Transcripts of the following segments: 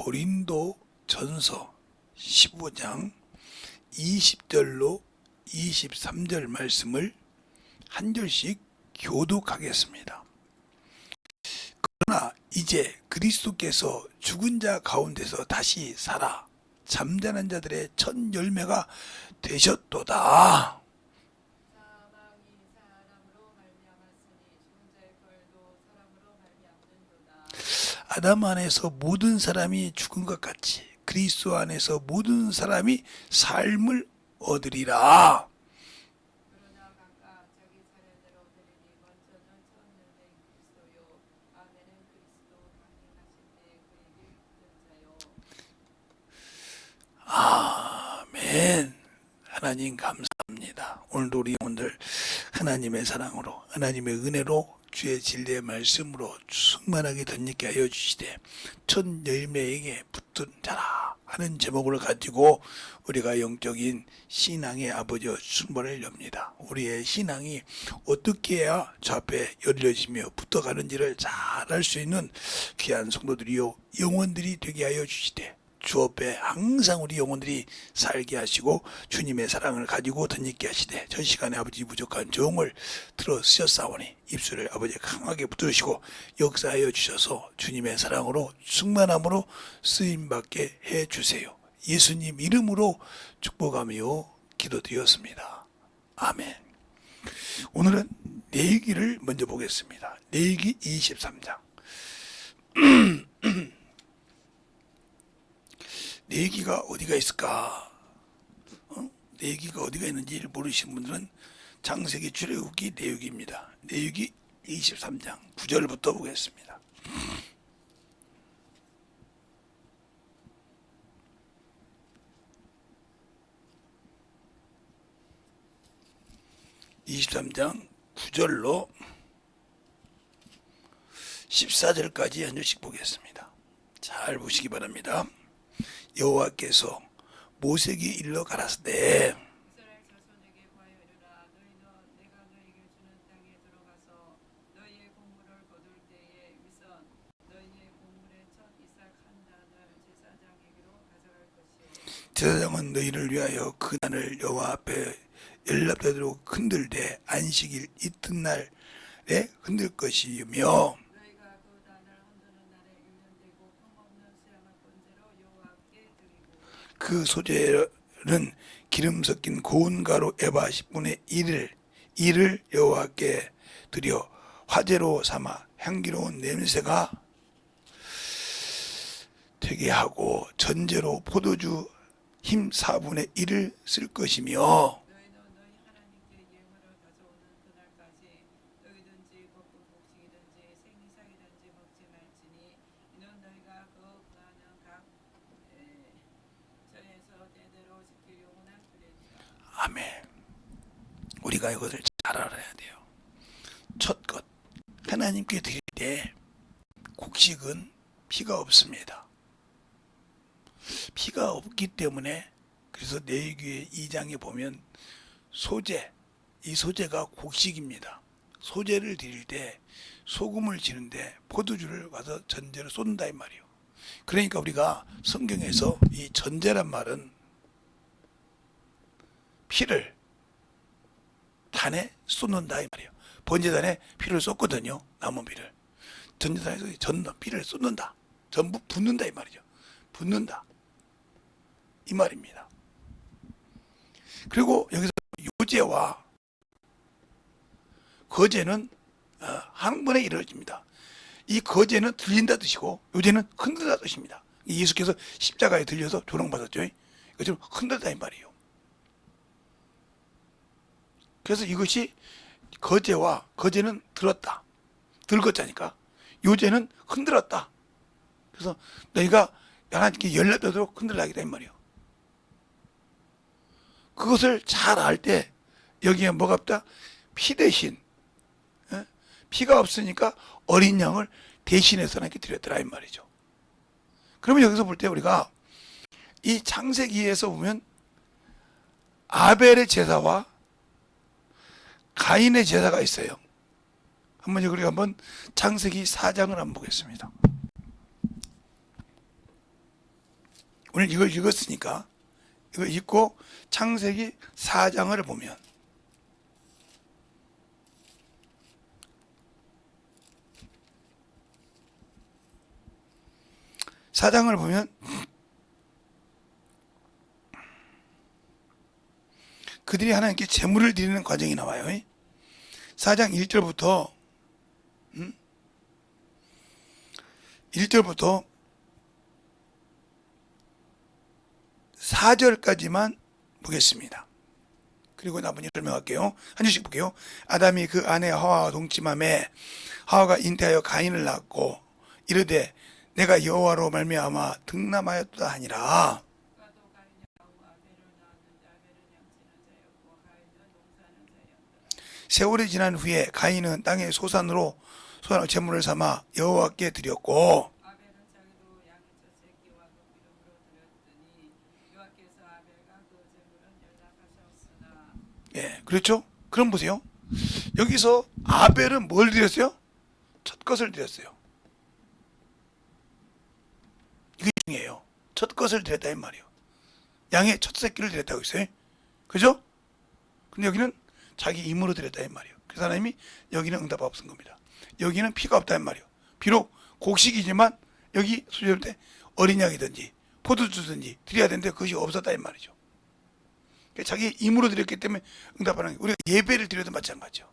고린도 전서 15장 20절로 23절 말씀을 한 절씩 교독하겠습니다. 그러나 이제 그리스도께서 죽은 자 가운데서 다시 살아 잠자는 자들의 첫 열매가 되셨도다. 아담 안에서 모든 사람이 죽은 것 같이 그리스도 안에서 모든 사람이 삶을 얻으리라. 아멘. 하나님 감사합니다. 오늘도 우리 영혼들 하나님의 사랑으로 하나님의 은혜로 주의 진리의 말씀으로 충만하게 덧입게 하여 주시되 첫 열매에게 붙은 자라 하는 제목을 가지고 우리가 영적인 신앙의 아버지와 순번을 엽니다. 우리의 신앙이 어떻게 해야 저 앞에 열려지며 붙어가는지를 잘 알 수 있는 귀한 성도들이요 영혼들이 되게 하여 주시되 주 앞에 항상 우리 영혼들이 살게 하시고 주님의 사랑을 가지고 덧입게 하시되 전 시간에 아버지 부족한 종을 들어 쓰셨사오니 입술을 아버지 강하게 붙드시고 역사하여 주셔서 주님의 사랑으로 충만함으로 쓰임받게 해주세요. 예수님 이름으로 축복하며 기도드렸습니다. 아멘. 오늘은 레위기를 먼저 보겠습니다. 레위기 23장. 레위기가 어디가 있을까? 레위기가 어디가 있는지 모르시는 분들은 창세기, 출애굽기, 레위기입니다. 레위기 23장 9절부터 보겠습니다. (23장) 9절로 14절까지 한 절씩 보겠습니다. 잘 보시기 바랍니다. 여호와께서 모세에게 일러 가라사대 이스라엘 자손에게 과여 이르라. 너희는 내가 너희에게 주는 땅에 들어가서 너희의 곡물을 거둘 때에 위선 너희의 곡물의 첫 이삭 한 단을 제사장에게로 가져갈 것이요. 제사장은 너희를 위하여 그 단을 여호와 앞에 연락되도록 흔들되 안식일 이튿날에 흔들 것이며 너희가 그 단을 흔드는 날에 1년 되고 흠없는 수양을 번제로 여호와께 드리고 그 소재는 기름 섞인 고운 가루 에바 10분의 1을 여호와께 드려 화제로 삼아 향기로운 냄새가 되게 하고 전제로 포도주 힘 4분의 1을 쓸 것이며 너희는 너희 하나님께 예물을 가져오는 그날까지 떡이든지 볶은 곡식이든지 생이삭이든지 먹지 말지니 이는 너희가 그 구하는 각 절에서 대대로 지킬 영원한 규례니라. 아멘. 우리가 이것을 잘 알아야 돼요. 첫 것, 하나님께 드릴 때 곡식은 피가 없습니다. 피가 없기 때문에 그래서 레위기 2장에 보면 소재, 이 소재가 곡식입니다. 소재를 드릴 때 소금을 지는데 포도주를 가서 전제로 쏟는다 이 말이에요. 그러니까 우리가 성경에서 이 전제란 말은 피를 단에 쏟는다 이 말이에요. 번제단에 피를 쏟거든요. 남은 피를. 전제단에서 피를 쏟는다. 전부 붓는다 이 말이죠. 붓는다. 이 말입니다. 그리고 여기서 요제와 거제는 한 번에 이루어집니다. 이 거제는 들린다 뜻이고 요제는 흔들다 뜻입니다. 예수께서 십자가에 들려서 조롱받았죠. 이것처럼 흔들다 이 말이에요. 그래서 이것이 거제는 들었다. 들었자니까. 요제는 흔들었다. 그래서 너희가 하나님께 연락되도록 흔들라기다 이 말이에요. 그것을 잘 알 때 여기에 뭐가 없다? 피 대신 피가 없으니까 어린 양을 대신해서 하나님께 드렸더라 이 말이죠. 그러면 여기서 볼 때 우리가 이 창세기에서 보면 아벨의 제사와 가인의 제사가 있어요. 우리가 한번 창세기 4장을 한번 보겠습니다. 오늘 이걸 읽었으니까 이걸 읽고 창세기 4장을 보면 그들이 하나님께 제물을 드리는 과정이 나와요. 4장 1절부터 4절까지만 보겠습니다. 그리고 나머지 설명할게요. 한 줄씩 볼게요. 아담이 그 아내 하와와 동침함에 하와가 잉태하여 가인을 낳았고 이르되 내가 여호와로 말미암아 등남하였다 하니라. 그가 또 가인이 아우와 아벨을 낳았는데 아벨은 양치는 자였고 가인은 농사는 자였더라. 세월이 지난 후에 가인은 땅의 소산으로 제물을 삼아 여호와께 드렸고 아벨은 자기도 양의 첫 새끼와 그 기름으로 드렸더니 여호와께서 아벨과 그 제물은 연락하셨으나. 예, 그렇죠? 그럼 보세요. 여기서 아벨은 뭘 드렸어요? 첫 것을 드렸어요. 이게 중요해요. 첫 것을 드렸다 이 말이에요. 양의 첫 새끼를 드렸다고 했어요. 그죠? 근데 여기는 자기 힘으로 드렸다 이 말이에요. 그래서 하나님이 여기는 응답 없은 겁니다. 여기는 피가 없다 이 말이에요. 비록 곡식이지만 여기 수절 때 어린 양이든지 포도주든지 드려야 되는데 그것이 없었다 이 말이죠. 자기 힘으로 드렸기 때문에 응답하는 게, 우리가 예배를 드려도 마찬가지죠.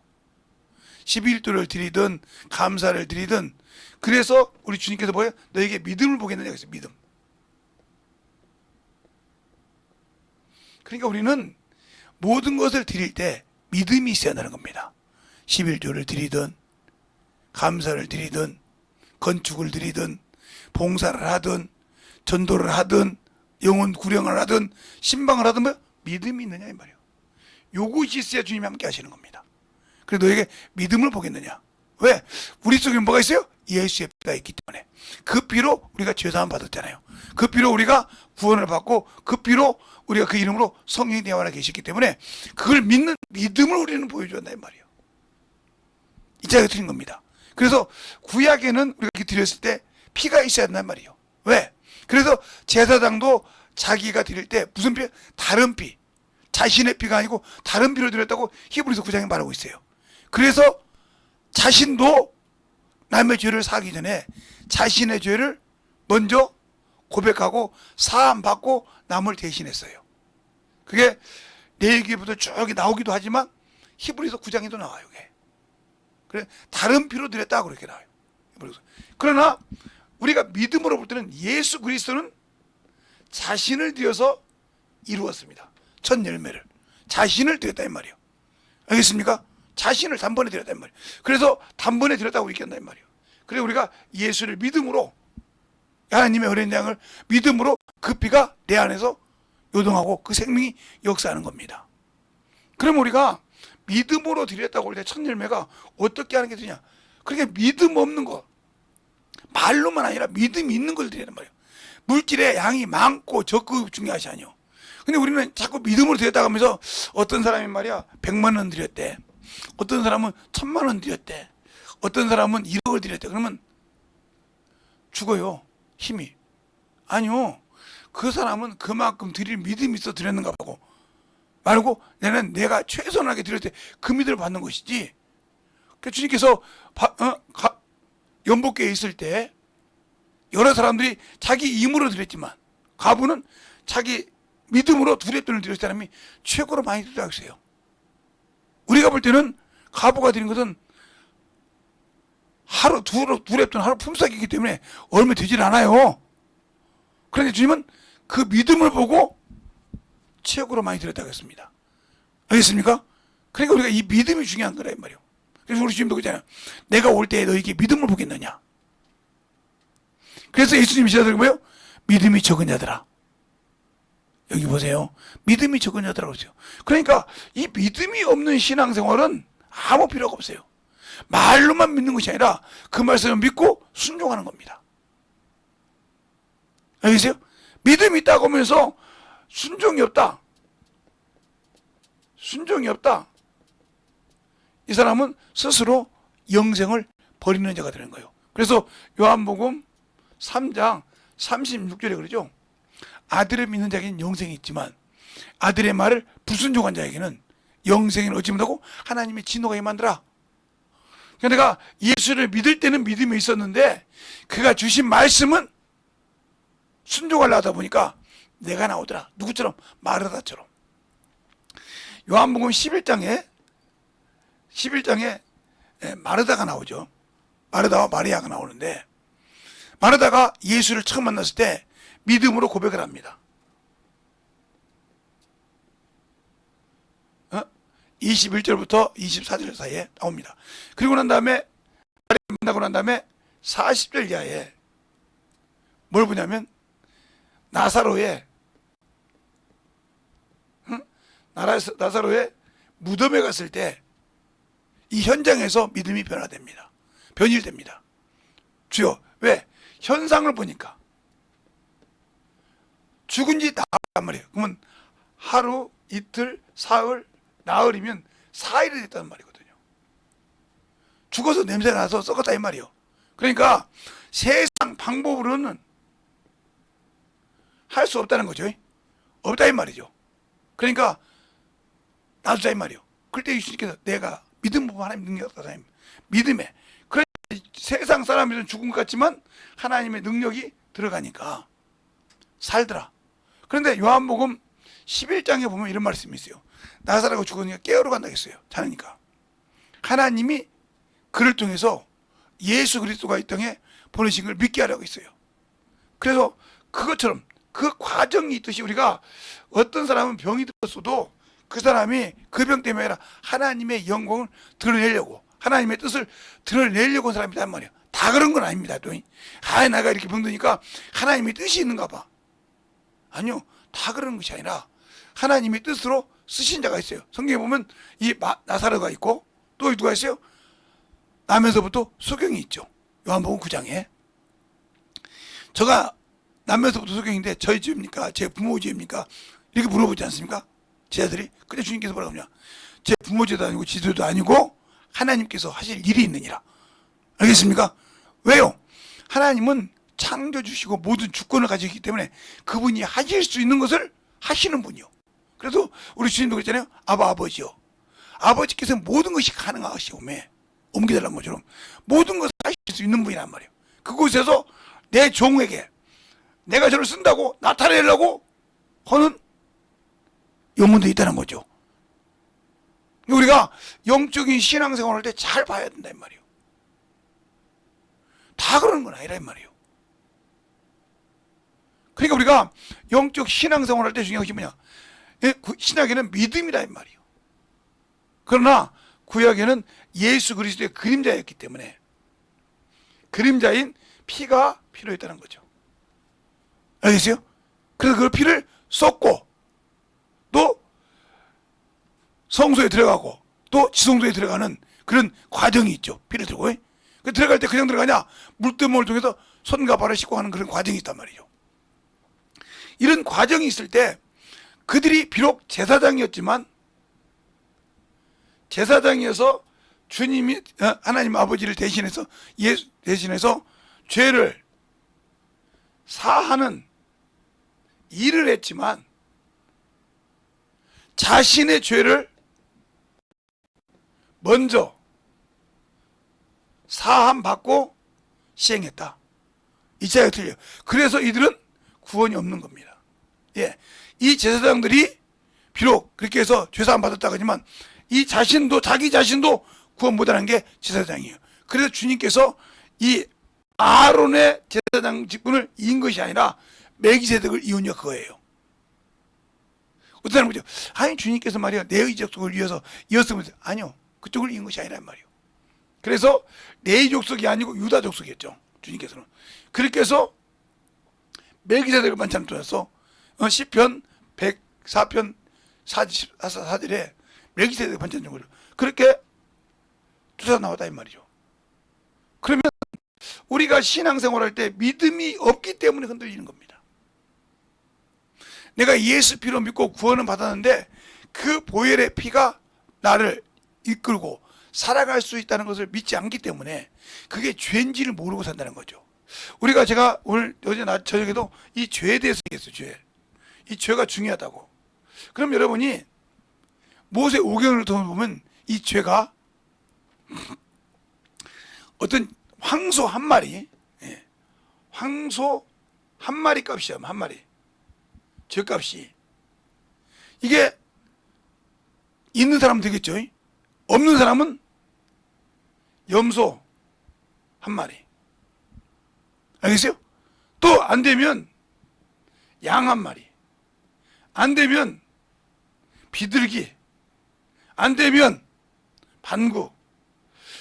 11조를 드리든 감사를 드리든, 그래서 우리 주님께서 뭐예요? 너에게 믿음을 보겠느냐 그랬어요. 믿음. 그러니까 우리는 모든 것을 드릴 때 믿음이 있어야 한다는 겁니다. 11조를 드리든 감사를 드리든 건축을 드리든 봉사를 하든 전도를 하든 영혼 구령을 하든 신방을 하든 뭐 믿음이 있느냐 이 말이에요. 요것이 있어야 주님이 함께 하시는 겁니다. 그래서 너에게 믿음을 보겠느냐. 왜? 우리 속에 뭐가 있어요? 예수의 피가 있기 때문에. 그 피로 우리가 죄사함 받았잖아요. 그 피로 우리가 구원을 받고 그 피로 우리가 그 이름으로 성령이 내 안에 계셨기 때문에 그걸 믿는 믿음을 우리는 보여줘야 한다 이 말이에요. 이 자리가 틀린 겁니다. 그래서 구약에는 우리가 이렇게 드렸을 때 피가 있어야 한단 말이에요. 왜? 그래서 제사장도 자기가 드릴 때 무슨 피? 다른 피. 자신의 피가 아니고 다른 피를 드렸다고 히브리서 9장에 말하고 있어요. 그래서 자신도 남의 죄를 사하기 전에 자신의 죄를 먼저 고백하고 사함 받고 남을 대신했어요. 그게 레위기부터 쭉 나오기도 하지만 히브리서 9장에도 나와요. 그게. 그래 다른 피로 드렸다고 그렇게 나와요. 그러나 우리가 믿음으로 볼 때는 예수 그리스도는 자신을 드려서 이루었습니다. 첫 열매를 자신을 드렸다 이 말이에요. 알겠습니까? 자신을 단번에 드렸다 이 말이에요. 그래서 단번에 드렸다고 얘기한다 이 말이에요. 그래서 우리가 예수를 믿음으로, 하나님의 어린 양을 믿음으로 그 피가 내 안에서 요동하고 그 생명이 역사하는 겁니다. 그럼 우리가 믿음으로 드렸다고 할 때 첫 열매가 어떻게 하는 게 되냐? 그러니까 믿음 없는 거, 말로만 아니라 믿음이 있는 걸 드리는 말이에요. 물질의 양이 많고 적고 중요하지 않아요. 근데 우리는 자꾸 믿음으로 드렸다고 하면서 어떤 사람이 말이야 100만 원 드렸대, 어떤 사람은 1000만 원 드렸대, 어떤 사람은 1억을 드렸대. 그러면 죽어요, 힘이. 아니요, 그 사람은 그만큼 드릴 믿음이 있어 드렸는가 보고 말고 나는 내가 최선하게 드릴 때 그 믿음을 받는 것이지. 그러니까 주님께서 연복교에 있을 때 여러 사람들이 자기 힘으로 드렸지만 가부는 자기 믿음으로 두 랩돈을 드릴 사람이 최고로 많이 드렸다고 했어요. 우리가 볼 때는 가부가 드린 것은 하루 두 랩돈 하루 품삯이기 때문에 얼마 되질 않아요. 그런데 주님은 그 믿음을 보고 최고로 많이 드렸다고 했습니다. 알겠습니까? 그러니까 우리가 이 믿음이 중요한 거라 이 말이에요. 그래서 우리 주님도 그러잖아요. 내가 올 때 너에게 믿음을 보겠느냐. 그래서 예수님이 시작하는 거예요. 믿음이 적은 자들아. 여기 보세요. 믿음이 적은 자들아 그러죠. 그러니까 이 믿음이 없는 신앙생활은 아무 필요가 없어요. 말로만 믿는 것이 아니라 그 말씀을 믿고 순종하는 겁니다. 알겠어요? 믿음이 있다고 하면서 순종이 없다. 순종이 없다. 이 사람은 스스로 영생을 버리는 자가 되는 거예요. 그래서 요한복음 3장 36절에 그러죠. 아들을 믿는 자에게는 영생이 있지만 아들의 말을 불순종한 자에게는 영생을 얻지 못하고 하나님의 진노가 임한더라. 그러니까 내가 예수를 믿을 때는 믿음이 있었는데 그가 주신 말씀은 순종하려 하다 보니까 내가 나오더라. 누구처럼? 마르다처럼. 요한복음 11장에 마르다가 나오죠. 마르다와 마리아가 나오는데 마르다가 예수를 처음 만났을 때 믿음으로 고백을 합니다. 21절부터 24절 사이에 나옵니다. 그리고 난 다음에 만나고 난 다음에 40절 이하에 뭘 보냐면 나사로의 무덤에 갔을 때 이 현장에서 믿음이 변화됩니다. 변질됩니다. 주여, 왜? 현상을 보니까 죽은 지 나흘란 말이에요. 그러면 하루, 이틀, 사흘, 나흘이면 4일이 됐다는 말이거든요. 죽어서 냄새가 나서 썩었다 이 말이에요. 그러니까 세상 방법으로는 할 수 없다는 거죠. 없다 이 말이죠. 그러니까 놔두자 이 말이에요. 그때 예수님께서 내가 믿음 보면 하나님 능력 없다. 믿음에. 그래 세상 사람들은 죽은 것 같지만 하나님의 능력이 들어가니까 살더라. 그런데 요한복음 11장에 보면 이런 말씀이 있어요. 나사로가 죽으니까 깨어러 간다고 했어요. 자니까. 하나님이 그를 통해서 예수 그리스도가 이 땅에 보내신 걸 믿게 하려고 했어요. 그래서 그것처럼 그 과정이 있듯이 우리가 어떤 사람은 병이 들었어도 그 사람이 그 병 때문에 아니라 하나님의 영광을 드러내려고 하나님의 뜻을 드러내려고 한 사람이란 말이에요. 다 그런 건 아닙니다. 또 내가 이렇게 병드니까 하나님의 뜻이 있는가 봐. 아니요. 다 그런 것이 아니라 하나님의 뜻으로 쓰신 자가 있어요. 성경에 보면 이 나사로가 있고 또 누가 있어요? 남에서부터 소경이 있죠. 요한복음 9장에. 저가 남에서부터 소경인데 저희 집입니까? 제 부모 집입니까? 이렇게 물어보지 않습니까? 제자들이. 근데 주님께서 뭐라고 하냐? 제 부모 집도 아니고 지도도 아니고 하나님께서 하실 일이 있느니라. 알겠습니까? 왜요? 하나님은 창조주시고 모든 주권을 가지고 있기 때문에 그분이 하실 수 있는 것을 하시는 분이요. 그래서 우리 주님도 그랬잖아요. 아버지요. 아버지께서 모든 것이 가능하시오매 옮겨달라는 것처럼 모든 것을 하실 수 있는 분이란 말이에요. 그곳에서 내 종에게 내가 저를 쓴다고 나타내려고 하는 영혼도 있다는 거죠. 우리가 영적인 신앙생활을 할 때 잘 봐야 된다 이 말이에요. 다 그러는 건 아니라 이 말이에요. 그러니까 우리가 영적 신앙생활 할 때 중요한 것이 뭐냐? 신약에는 믿음이라 이 말이에요. 그러나 구약에는 예수 그리스도의 그림자였기 때문에 그림자인 피가 필요했다는 거죠. 알겠어요? 그래서 그 피를 쏟고 또 성소에 들어가고 또 지성소에 들어가는 그런 과정이 있죠. 피를 들고. 들어갈 때 그냥 들어가냐? 물두멍을 통해서 손과 발을 씻고 하는 그런 과정이 있단 말이죠. 이런 과정이 있을 때 그들이 비록 제사장이었지만 제사장이어서 주님이 하나님 아버지를 대신해서 예수 대신해서 죄를 사하는 일을 했지만 자신의 죄를 먼저 사함 받고 시행했다. 이 차이가 틀려요. 그래서 이들은 구원이 없는 겁니다. 예, 이 제사장들이 비록 그렇게 해서 죄사함 받았다고 하지만 이 자신도 자기 자신도 구원 못하는 게 제사장이에요. 그래서 주님께서 이 아론의 제사장 직분을 이은 것이 아니라 멜기세덱을 이은요 그거예요. 어떤 사람은 그죠? 아니 주님께서 말이야 레위 족속을 위해서 이었으면 아니요 그쪽을 이은 것이 아니란 말이에요. 그래서 레위 족속이 아니고 유다 족속이었죠. 주님께서는 그렇게 해서 멜기세덱을 반찬을 통해서 시편 104편 4절에 멜기세덱 반찬 정도를 그렇게 쫓아 나왔다 이 말이죠. 그러면 우리가 신앙생활할 때 믿음이 없기 때문에 흔들리는 겁니다. 내가 예수 피로 믿고 구원을 받았는데 그 보혈의 피가 나를 이끌고 살아갈 수 있다는 것을 믿지 않기 때문에 그게 죄인지를 모르고 산다는 거죠. 제가 오늘 어제 저녁에도 이 죄에 대해서 얘기했어요. 죄. 이 죄가 중요하다고. 그럼 여러분이 모세 오경을 보면 이 죄가 어떤 황소 한 마리, 황소 한 마리 값이야. 한 마리 죄값이. 이게 있는 사람은 되겠죠. 없는 사람은 염소 한 마리. 알겠어요? 또 안 되면 양 한 마리. 안 되면 비둘기. 안 되면 반구.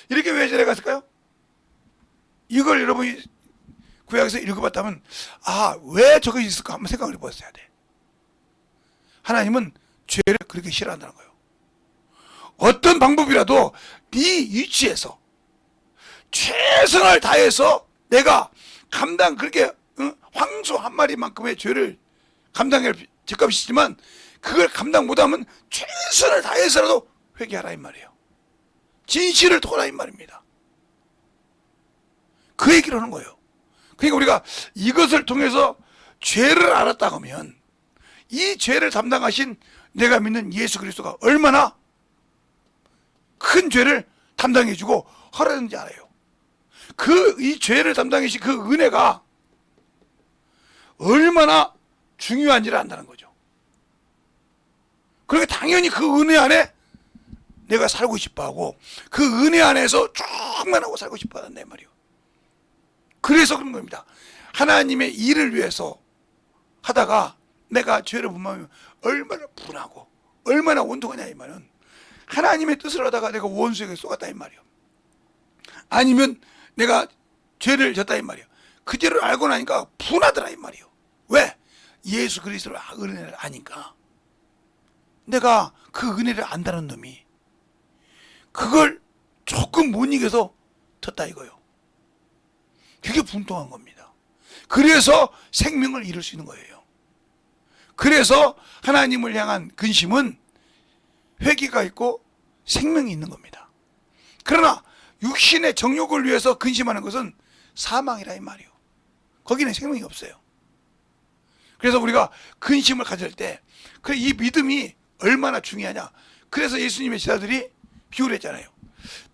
이렇게 왜 죄를 갔을까요? 이걸 여러분이 구약에서 읽어봤다면 왜 저것이 있을까 한번 생각을 해보았어야 돼. 하나님은 죄를 그렇게 싫어한다는 거예요. 어떤 방법이라도 네 위치에서 최선을 다해서 내가 그렇게 황소 한 마리만큼의 죄를 감당할 죄값이지만 그걸 감당 못하면 최선을 다해서라도 회개하라 이 말이에요. 진실을 토하라 이 말입니다. 그 얘기를 하는 거예요. 그러니까 우리가 이것을 통해서 죄를 알았다 하면 이 죄를 담당하신 내가 믿는 예수 그리스도가 얼마나 큰 죄를 담당해주고 허락했는지 알아요. 이 죄를 담당해주신 그 은혜가 얼마나 중요한지를 안다는 거죠. 그러니까 당연히 그 은혜 안에 내가 살고 싶어하고 그 은혜 안에서 충만하고 살고 싶어한단 말이에요. 그래서 그런 겁니다. 하나님의 일을 위해서 하다가 내가 죄를 범하면 얼마나 분하고 얼마나 온통하냐 이 말은 하나님의 뜻을 하다가 내가 원수에게 쏘갔다 이 말이에요. 아니면 내가 죄를 졌다 이 말이에요. 그 죄를 알고 나니까 분하더라 이 말이에요. 왜? 예수 그리스도의 은혜를 아니까. 내가 그 은혜를 안다는 놈이 그걸 조금 못 이겨서 졌다 이거요. 그게 분통한 겁니다. 그래서 생명을 잃을 수 있는 거예요. 그래서 하나님을 향한 근심은 회개가 있고 생명이 있는 겁니다. 그러나 육신의 정욕을 위해서 근심하는 것은 사망이라 이 말이에요. 거기는 생명이 없어요. 그래서 우리가 근심을 가질 때 이 믿음이 얼마나 중요하냐. 그래서 예수님의 제자들이 비유를 했잖아요.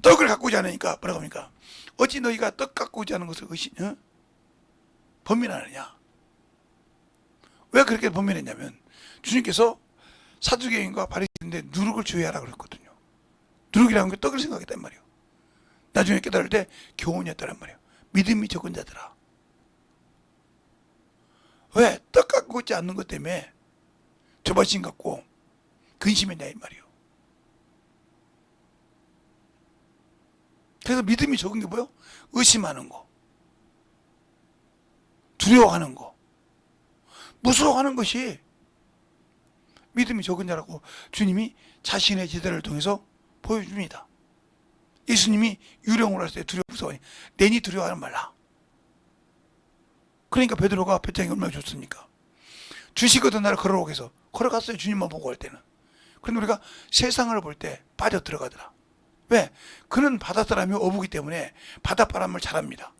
떡을 갖고 오지 않으니까 뭐라고 합니까? 어찌 너희가 떡 갖고 오지 않은 것을 범민하느냐. 왜 그렇게 범민했냐면 주님께서 사두개인과 바리새인인데 누룩을 주의하라 그랬거든요. 누룩이라는 게 떡을 생각했단 말이에요. 나중에 깨달을 때 교훈이었다는 말이에요. 믿음이 적은 자들아. 왜? 떡 갖고 오지 않는 것 때문에 조바심 갖고 근심했냐 이 말이에요. 그래서 믿음이 적은 게 뭐예요? 의심하는 거, 두려워하는 거, 무서워하는 것이 믿음이 적은 자라고 주님이 자신의 제자를 통해서 보여줍니다. 예수님이 유령으로 할 때 두려워 무서워하니 내니 두려워하는 말라. 그러니까 베드로가 배짱이 얼마나 좋습니까? 주시거든 나를 걸어오게 해서 걸어갔어요. 주님만 보고 할 때는. 그런데 우리가 세상을 볼 때 빠져 들어가더라. 왜? 그는 바닷사람이 어부기 때문에 바닷바람을 잘합니다.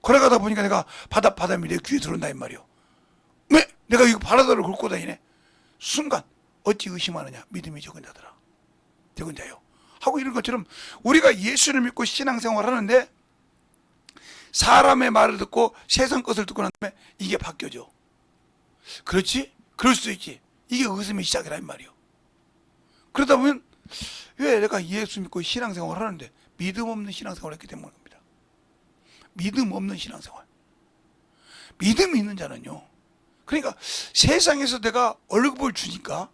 걸어가다 보니까 내가 바닷바람이 내 귀에 들어온다 이 말이요. 왜? 내가 이거 바닷가를 긁고 다니네. 순간 어찌 의심하느냐. 믿음이 적은 자더라. 적은 자요. 하고 이런 것처럼 우리가 예수를 믿고 신앙생활을 하는데 사람의 말을 듣고 세상 것을 듣고 난 다음에 이게 바뀌어져. 그렇지? 그럴 수도 있지. 이게 의심의 시작이라 이 말이요. 그러다 보면 왜 내가 예수 믿고 신앙생활을 하는데 믿음 없는 신앙생활을 했기 때문입니다. 믿음 없는 신앙생활. 믿음이 있는 자는요. 그러니까 세상에서 내가 월급을 주니까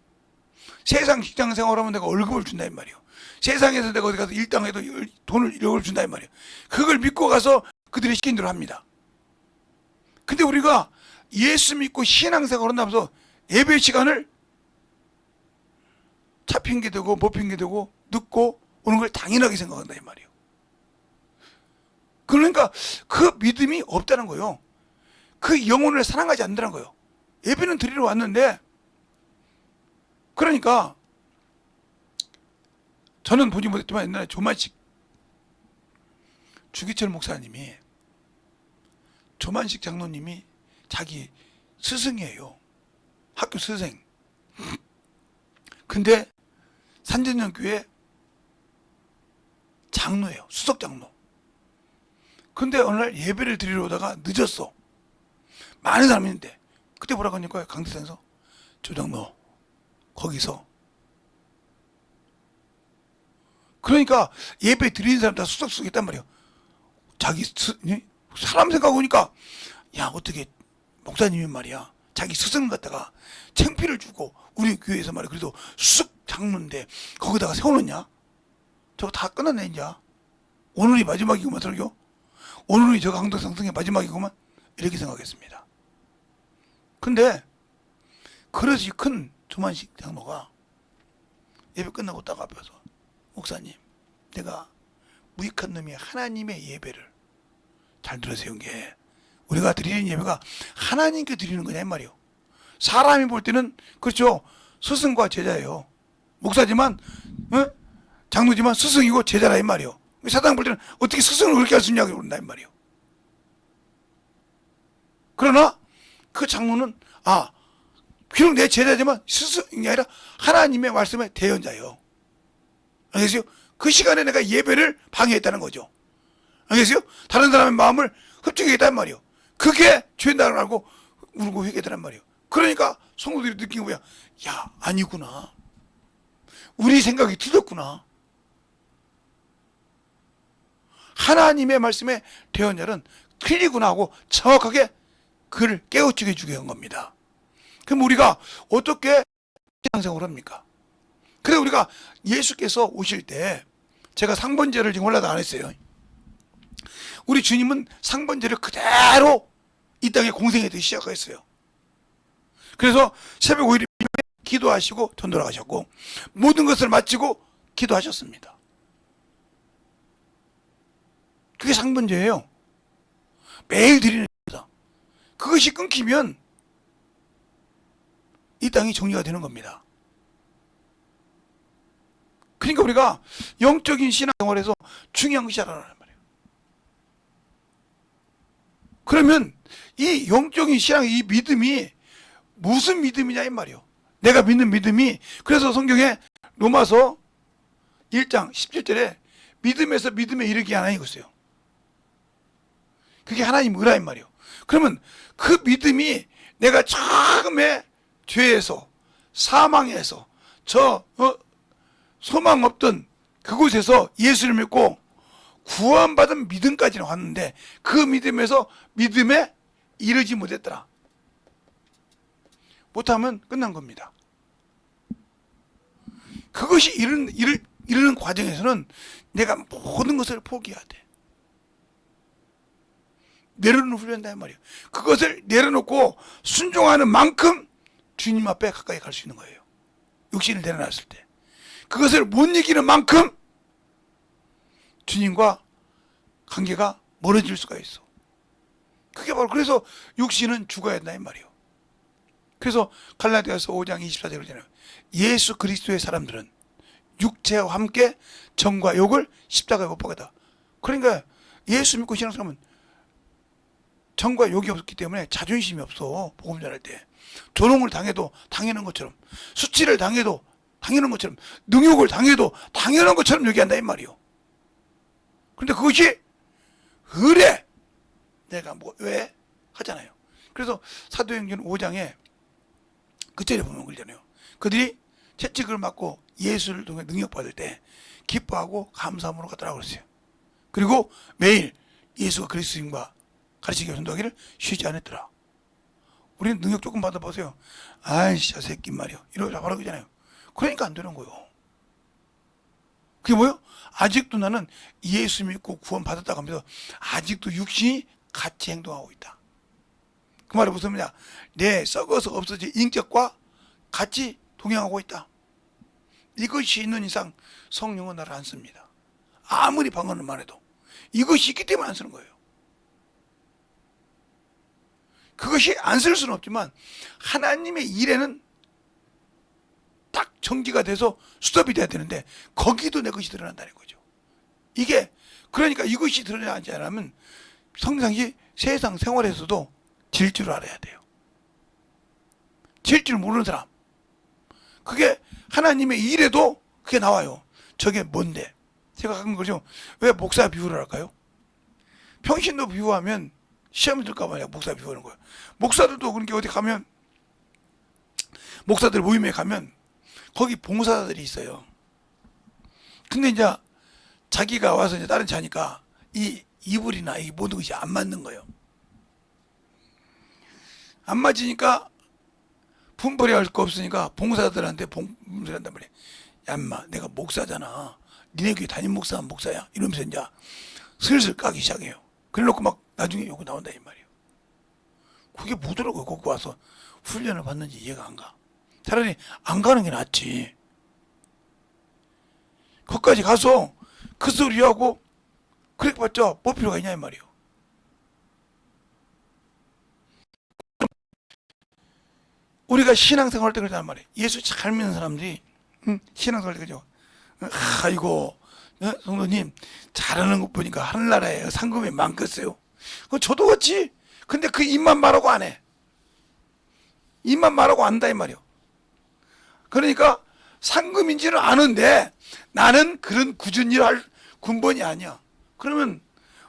세상 직장생활하면 내가 월급을 준다 이 말이에요. 세상에서 내가 어디 가서 일당해도 돈을 1억을 준다 이 말이에요. 그걸 믿고 가서 그들이 시킨 대로 합니다. 근데 우리가 예수 믿고 신앙생활을 한다면서 예배 시간을 차 핑계대고 뭐 핑계대고 늦고 오는 걸 당연하게 생각한다 이 말이에요. 그러니까 그 믿음이 없다는 거예요. 그 영혼을 사랑하지 않는다는 거예요. 예배는 드리러 왔는데 그러니까 저는 보지 못했지만 옛날에 조만식 주기철 목사님이 조만식 장로님이 자기 스승이에요. 학교 선생. 근데 산전전교회 장로예요. 수석 장로. 근데 어느 날 예배를 드리러 오다가 늦었어. 많은 사람이 있는데 그때 뭐라고 하니까 강대상에서 조장로 거기서, 그러니까 예배 드리는 사람 다 수석수석 했단 말이에요. 사람 생각 보니까 야 어떻게 목사님이 말이야 자기 스승 갖다가 창피를 주고 우리 교회에서 말이야 그래도 수석 장로인데 거기다가 세워놓냐? 저거 다 끝났네 이제. 오늘이 마지막이구만 설교. 오늘이 저 강덕상승의 마지막이구만 이렇게 생각했습니다. 근데 그릇이 큰 조만식 장로가 예배 끝나고 딱 앞에서 목사님 내가 무익한 놈이 하나님의 예배를 잘 들으세요. 게 우리가 드리는 예배가 하나님께 드리는 거냐 이 말이요. 사람이 볼 때는 그렇죠. 스승과 제자예요. 목사지만 장로지만 스승이고 제자라 이 말이요. 사당 볼 때는 어떻게 스승을 그렇게 할 수 있냐고 그런다 이 말이요. 그러나 그 장로는 비록 내 제자지만 스승이 아니라 하나님의 말씀의 대언자예요. 알겠어요? 그 시간에 내가 예배를 방해했다는 거죠. 알겠어요? 다른 사람의 마음을 흡족했단 말이에요. 그게 죄인다는 알고 울고 회개했단 말이에요. 그러니까 성도들이 느낀 게 뭐야? 야 아니구나. 우리 생각이 틀렸구나. 하나님의 말씀에 대언자는 틀리구나 하고 정확하게 그를 깨우치게 해주게 한 겁니다. 그럼 우리가 어떻게 신앙생활을 합니까? 그래 우리가 예수께서 오실 때 제가 상번제를 지금 올라도 안 했어요. 우리 주님은 상번제를 그대로 이 땅에 공생애들이 시작했어요. 그래서 새벽 5일에 기도하시고 전도하셨고 모든 것을 마치고 기도하셨습니다. 그게 상번제예요. 매일 드리는 겁니다. 그것이 끊기면 이 땅이 정리가 되는 겁니다. 그러니까 우리가 영적인 신앙생활에서 중요한 것이 알아라는 말이에요. 그러면 이 영적인 신앙, 이 믿음이 무슨 믿음이냐 이 말이에요. 내가 믿는 믿음이, 그래서 성경에 로마서 1장 17절에 믿음에서 믿음에 이르기 하나님 있어요. 그게 하나님 의라인 말이에요. 그러면 그 믿음이 내가 처음에 죄에서 사망에서 소망 없던 그곳에서 예수를 믿고 구원받은 믿음까지는 왔는데 그 믿음에서 믿음에 이르지 못했더라. 못하면 끝난 겁니다. 그것이 이르는 과정에서는 내가 모든 것을 포기해야 돼. 내려놓는 훈련이다 말이에요. 그것을 내려놓고 순종하는 만큼 주님 앞에 가까이 갈 수 있는 거예요. 육신을 내려놨을 때. 그것을 못 이기는 만큼 주님과 관계가 멀어질 수가 있어. 그게 바로 그래서 육신은 죽어야 된다 이 말이에요. 그래서 갈라디아서 5장 24절에 그러잖아요. 예수 그리스도의 사람들은 육체와 함께 정과 욕을 십자가에 못 박았다. 그러니까 예수 믿고 신앙생활하면 정과 욕이 없기 때문에 자존심이 없어. 복음 전할 때 조롱을 당해도 당연한 것처럼, 수치를 당해도 당연한 것처럼, 능욕을 당해도 당연한 것처럼 얘기한다 이 말이요. 그런데 그것이 의뢰 내가 왜 하잖아요. 그래서 사도행전 5장에 그 절에 보면 그러잖아요. 그들이 채찍을 맞고 예수를 통해 능력받을 때 기뻐하고 감사함으로 갔더라고 그랬어요. 그리고 매일 예수가 그리스도인과 가르치기 전도하기를 쉬지 않았더라. 우리는 능력 조금 받아보세요. 아이씨 저 새끼 말이요. 이러고 바로 그러잖아요. 그러니까 안 되는 거예요. 그게 뭐예요? 아직도 나는 예수 믿고 구원 받았다고 하면서 아직도 육신이 같이 행동하고 있다. 그 말은 무슨 말이냐? 내 썩어서 없어질 인격과 같이 동행하고 있다. 이것이 있는 이상 성령은 나를 안 씁니다. 아무리 방언을 말해도 이것이 있기 때문에 안 쓰는 거예요. 그것이 안 쓸 수는 없지만 하나님의 일에는 딱 정지가 돼서 스톱이 돼야 되는데 거기도 내 것이 드러난다는 거죠. 이게 그러니까 이것이 드러나지 않으면 성상시 세상 생활에서도 질 줄 알아야 돼요. 질 줄 모르는 사람. 그게 하나님의 일에도 그게 나와요. 저게 뭔데? 생각한 거죠. 왜 목사 비유를 할까요? 평신도 비유하면 시험 들까 봐 목사 비유하는 거예요. 목사들도 그런 게 어디 가면, 목사들 모임에 가면 거기 봉사자들이 있어요. 근데 이제 자기가 와서 이제 다른 차니까 이 이불이나 이 모든 것이 안 맞는 거예요. 안 맞으니까 품벌이 할 거 없으니까 봉사자들한테 봉사를 한단 말이에요. 야, 인마, 내가 목사잖아. 니네 교회 담임 목사는 목사야. 이러면서 이제 슬슬 까기 시작해요. 그래 놓고 막 나중에 욕이 나온다 이 말이에요. 그게 뭐더라고요. 거기 와서 훈련을 받는지 이해가 안 가. 차라리 안 가는 게 낫지. 거기까지 가서 그 소리하고 그렇게 봤자 뭐 필요가 있냐 이 말이에요. 우리가 신앙생활 할 때 그러단 말이에요. 예수 잘 믿는 사람들이 신앙생활 할 때 그죠. 아이고 성도님 잘하는 거 보니까 하늘나라에 상금이 많겠어요. 그 저도 그렇지. 근데 그 입만 말하고 안 해. 입만 말하고 안다 이 말이에요. 그러니까 상금인지는 아는데 나는 그런 굳은 일을 할 군번이 아니야. 그러면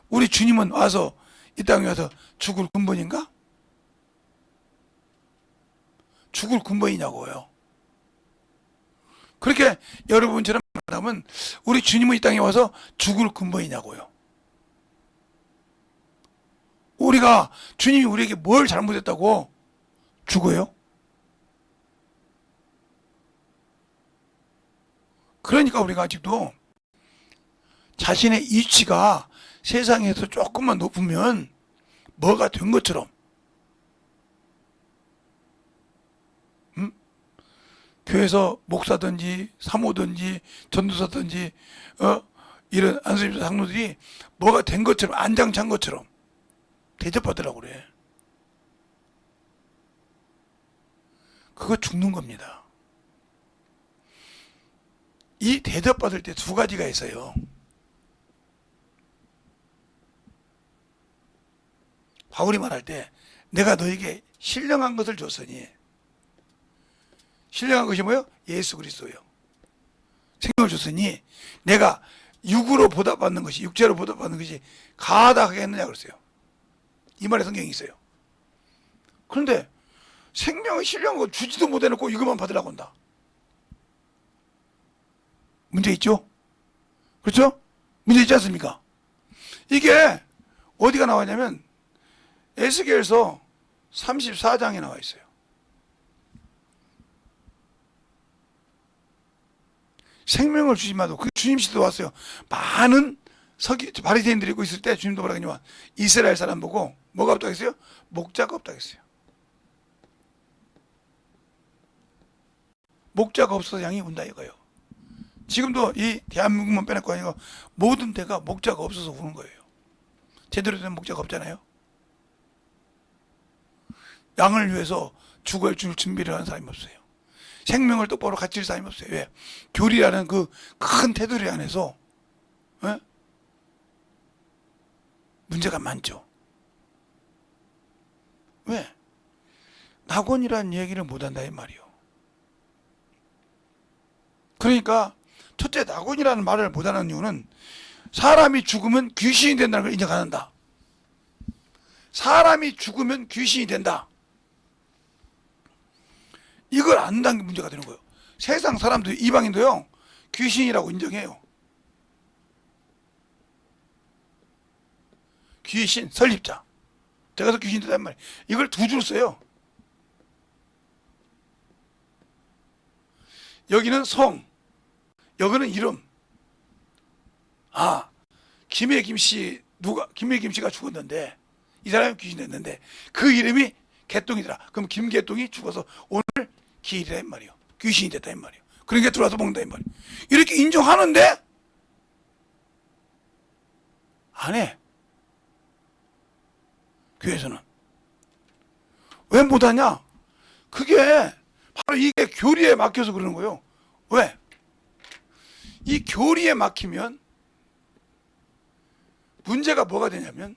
우리 주님은 와서 이 땅에 와서 죽을 군번인가? 죽을 군번이냐고요. 그렇게 여러분처럼 말하면 우리 주님은 이 땅에 와서 죽을 군번이냐고요. 우리가 주님이 우리에게 뭘 잘못했다고 죽어요? 그러니까 우리가 아직도 자신의 이치가 세상에서 조금만 높으면 뭐가 된 것처럼 교회에서 목사든지 사모든지 전도사든지 이런 안수님사 장로들이 뭐가 된 것처럼 안장찬 것처럼 대접받으라고 그래. 그거 죽는 겁니다. 이 대접받을 때 두 가지가 있어요. 바울이 말할 때 내가 너에게 신령한 것을 줬으니, 신령한 것이 뭐예요? 예수 그리스도예요. 생명을 줬으니 내가 육으로 보답받는 것이, 육체로 보답받는 것이 가다하겠느냐 그랬어요. 이 말에 성경이 있어요. 그런데 생명을 신령한 거 주지도 못해놓고 이것만 받으라고 한다. 문제 있죠? 그렇죠? 문제 있지 않습니까? 이게 어디가 나왔냐면 에스겔서 34장에 나와 있어요. 생명을 주지 마도, 그 주님 시대도 왔어요. 많은 바리새인들이 있고 있을 때 주님도 뭐라 그러냐면 이스라엘 사람 보고 뭐가 없다고 했어요? 목자가 없다고 했어요. 목자가 없어서 양이 운다 이거예요. 지금도 이 대한민국만 빼놓고 아니고 모든 데가 목자가 없어서 우는 거예요. 제대로 된 목자가 없잖아요. 양을 위해서 죽을 준비를 하는 사람이 없어요. 생명을 똑바로 갖출 사람이 없어요. 왜? 교리라는 그 큰 테두리 안에서 문제가 많죠. 왜? 낙원이라는 얘기를 못한다 이 말이요. 그러니까 첫째, 낙원이라는 말을 못하는 이유는 사람이 죽으면 귀신이 된다는 걸 인정 안 한다. 사람이 죽으면 귀신이 된다. 이걸 안 한다는 게 문제가 되는 거예요. 세상 사람들, 이방인도요, 귀신이라고 인정해요. 귀신, 설립자. 제가 귀신 된단 말이에요. 이걸 두 줄 써요. 여기는 성, 여기는 이름. 아, 김해 김씨가 죽었는데, 이 사람이 귀신 됐는데, 그 이름이 개똥이더라. 그럼 김개똥이 죽어서 오늘 기일이라 이 말이요. 귀신이 됐다 이 말이요. 그러니까 들어와서 먹는다 이 말이요. 이렇게 인정하는데, 안 해. 교회에서는. 왜 못하냐? 그게 바로 이게 교리에 막혀서 그러는 거예요. 왜? 이 교리에 막히면 문제가 뭐가 되냐면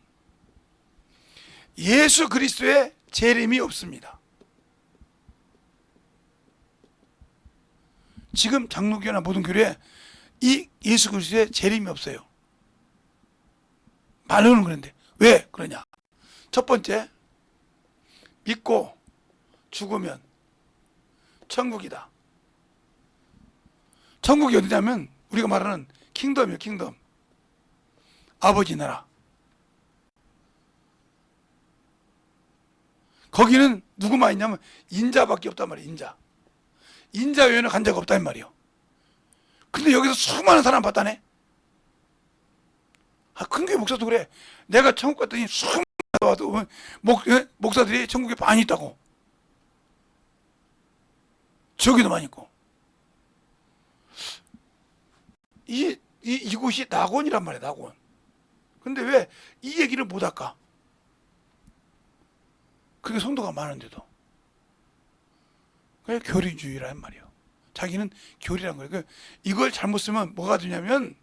예수 그리스도의 재림이 없습니다. 지금 장로교나 모든 교회에 이 예수 그리스도의 재림이 없어요. 말로는 그런데 왜 그러냐? 첫 번째, 믿고 죽으면 천국이다. 천국이 어디냐면 우리가 말하는 킹덤이에요. 킹덤. 아버지 나라. 거기는 누구만 있냐면 인자밖에 없단 말이에요. 인자 외에는 간 자가 없단 말이에요. 근데 여기서 수많은 사람 봤다네. 큰교회 목사도 그래. 내가 천국 갔더니 수많은 와도 목사들이 천국에 많이 있다고. 저기도 많이 있고. 이곳이 낙원이란 말이야, 낙원. 근데 왜 이 얘기를 못 할까? 그게 성도가 많은데도. 그게 교리주의란 말이에요. 자기는 교리란 거예요. 이걸 잘못 쓰면 뭐가 되냐면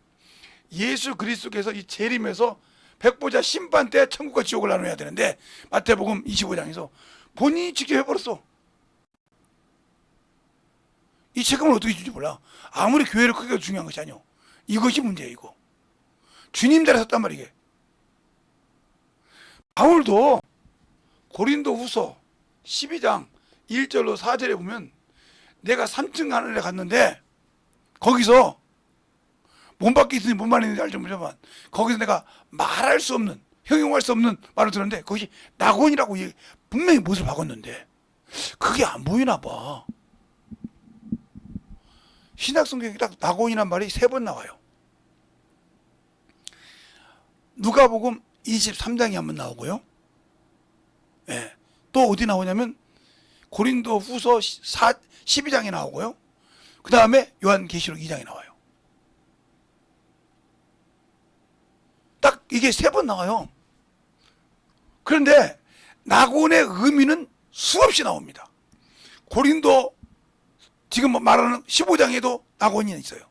예수 그리스도께서 이 재림에서 백보자 심판 때 천국과 지옥을 나눠야 되는데 마태복음 25장에서 본인이 직접 해버렸어. 이 책임을 어떻게 줄지 몰라. 아무리 교회를 크게 중요한 것이 아니오. 이것이 문제야 이거. 주님 자리에 섰단 말이게. 바울도 고린도 후서 12장 1절로 4절에 보면 내가 3층 하늘에 갔는데 거기서 몸 밖에 있으니 몸 안에 있는지 알지 모르지만 거기서 내가 말할 수 없는 형용할 수 없는 말을 들었는데 그것이 낙원이라고 분명히 못을 박았는데 그게 안 보이나 봐. 신약 성경에 딱 낙원이란 말이 3번 나와요. 누가복음 23장에 한번 나오고요. 예. 또 어디 나오냐면 고린도 후서 12장에 나오고요. 그 다음에 요한계시록 2장에 나와요. 딱 이게 3번 나와요. 그런데 낙원의 의미는 수없이 나옵니다. 고린도 지금 말하는 15장에도 낙원이 있어요.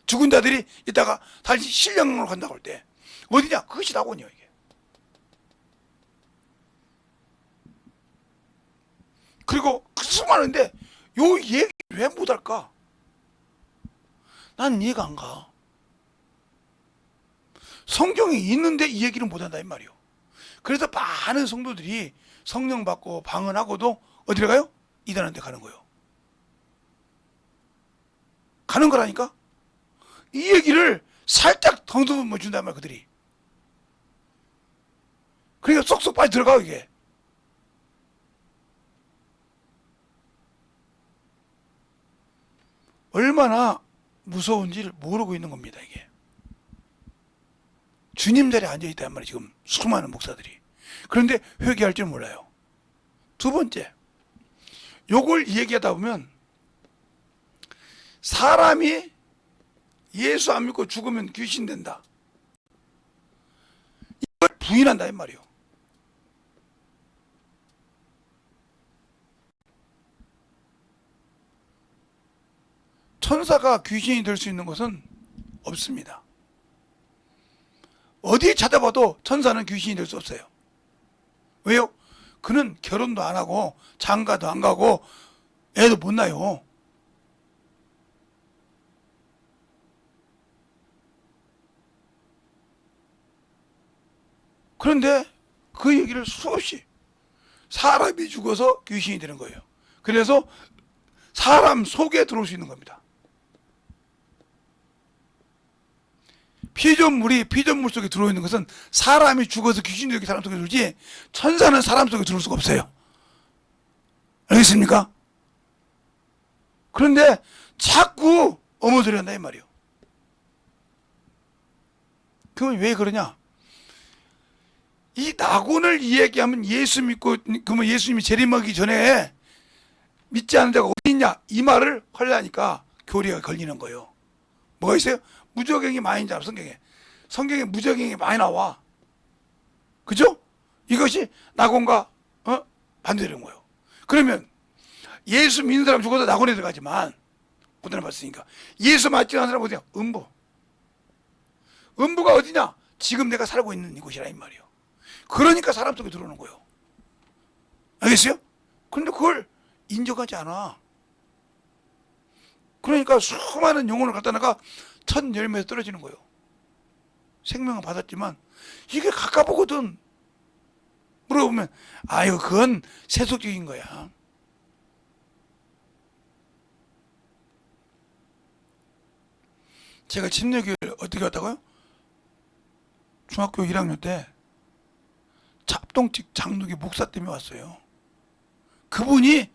죽은 자들이 이따가 다시 신령으로 간다고 할 때 어디냐? 그것이 낙원이에요. 이게. 그리고 그 수많은데 요 얘기 왜 못할까? 난 이해가 안 가. 성경에 있는데 이 얘기를 못한다 이 말이요. 그래서 많은 성도들이 성령 받고 방언하고도 어디로 가요? 이단한테 가는 거예요. 가는 거라니까? 이 얘기를 살짝 덩듬어 준단 말이야 그들이. 그러니까 쏙쏙 빨리 들어가 이게. 얼마나 무서운지를 모르고 있는 겁니다 이게. 주님 자리에 앉아있단 말이에요 지금 수많은 목사들이. 그런데 회개할 줄 몰라요. 두 번째, 요걸 얘기하다 보면 사람이 예수 안 믿고 죽으면 귀신 된다, 이걸 부인한다 이 말이에요. 천사가 귀신이 될 수 있는 것은 없습니다. 어디 찾아봐도 천사는 귀신이 될 수 없어요. 왜요? 그는 결혼도 안 하고 장가도 안 가고 애도 못 낳아요. 그런데 그 얘기를 수없이 사람이 죽어서 귀신이 되는 거예요. 그래서 사람 속에 들어올 수 있는 겁니다. 피조물 속에 들어있는 것은 사람이 죽어서 귀신이 되게 사람 속에 들지 천사는 사람 속에 들어올 수가 없어요. 알겠습니까? 그런데 자꾸 어머들이 한다 이 말이에요. 그러면 왜 그러냐? 이 낙원을 이야기하면 예수 믿고 그러면 예수님이 재림하기 전에 믿지 않는 자가 어디 있냐 이 말을 하려니까 교리가 걸리는 거예요. 뭐가 있어요? 무적행이 많이 나와. 성경에 무적행이 많이 나와. 그죠? 이것이 낙원과 반대되는 거예요. 그러면 예수 믿는 사람 죽어도 낙원에 들어가지만 고단을 받았으니까 예수 맞지 않는 사람 어디야? 음부가 어디냐? 지금 내가 살고 있는 이곳이라 이 말이에요. 그러니까 사람 속에 들어오는 거예요. 알겠어요? 그런데 그걸 인정하지 않아. 그러니까 수많은 영혼을 갖다가 첫 열매에서 떨어지는 거예요. 생명은 받았지만 이게 가까보거든. 물어보면 아유 그건 세속적인 거야. 제가 침례교회를 어떻게 갔다고요? 중학교 1학년 때 잡동집 장로교 목사 때문에 왔어요. 그분이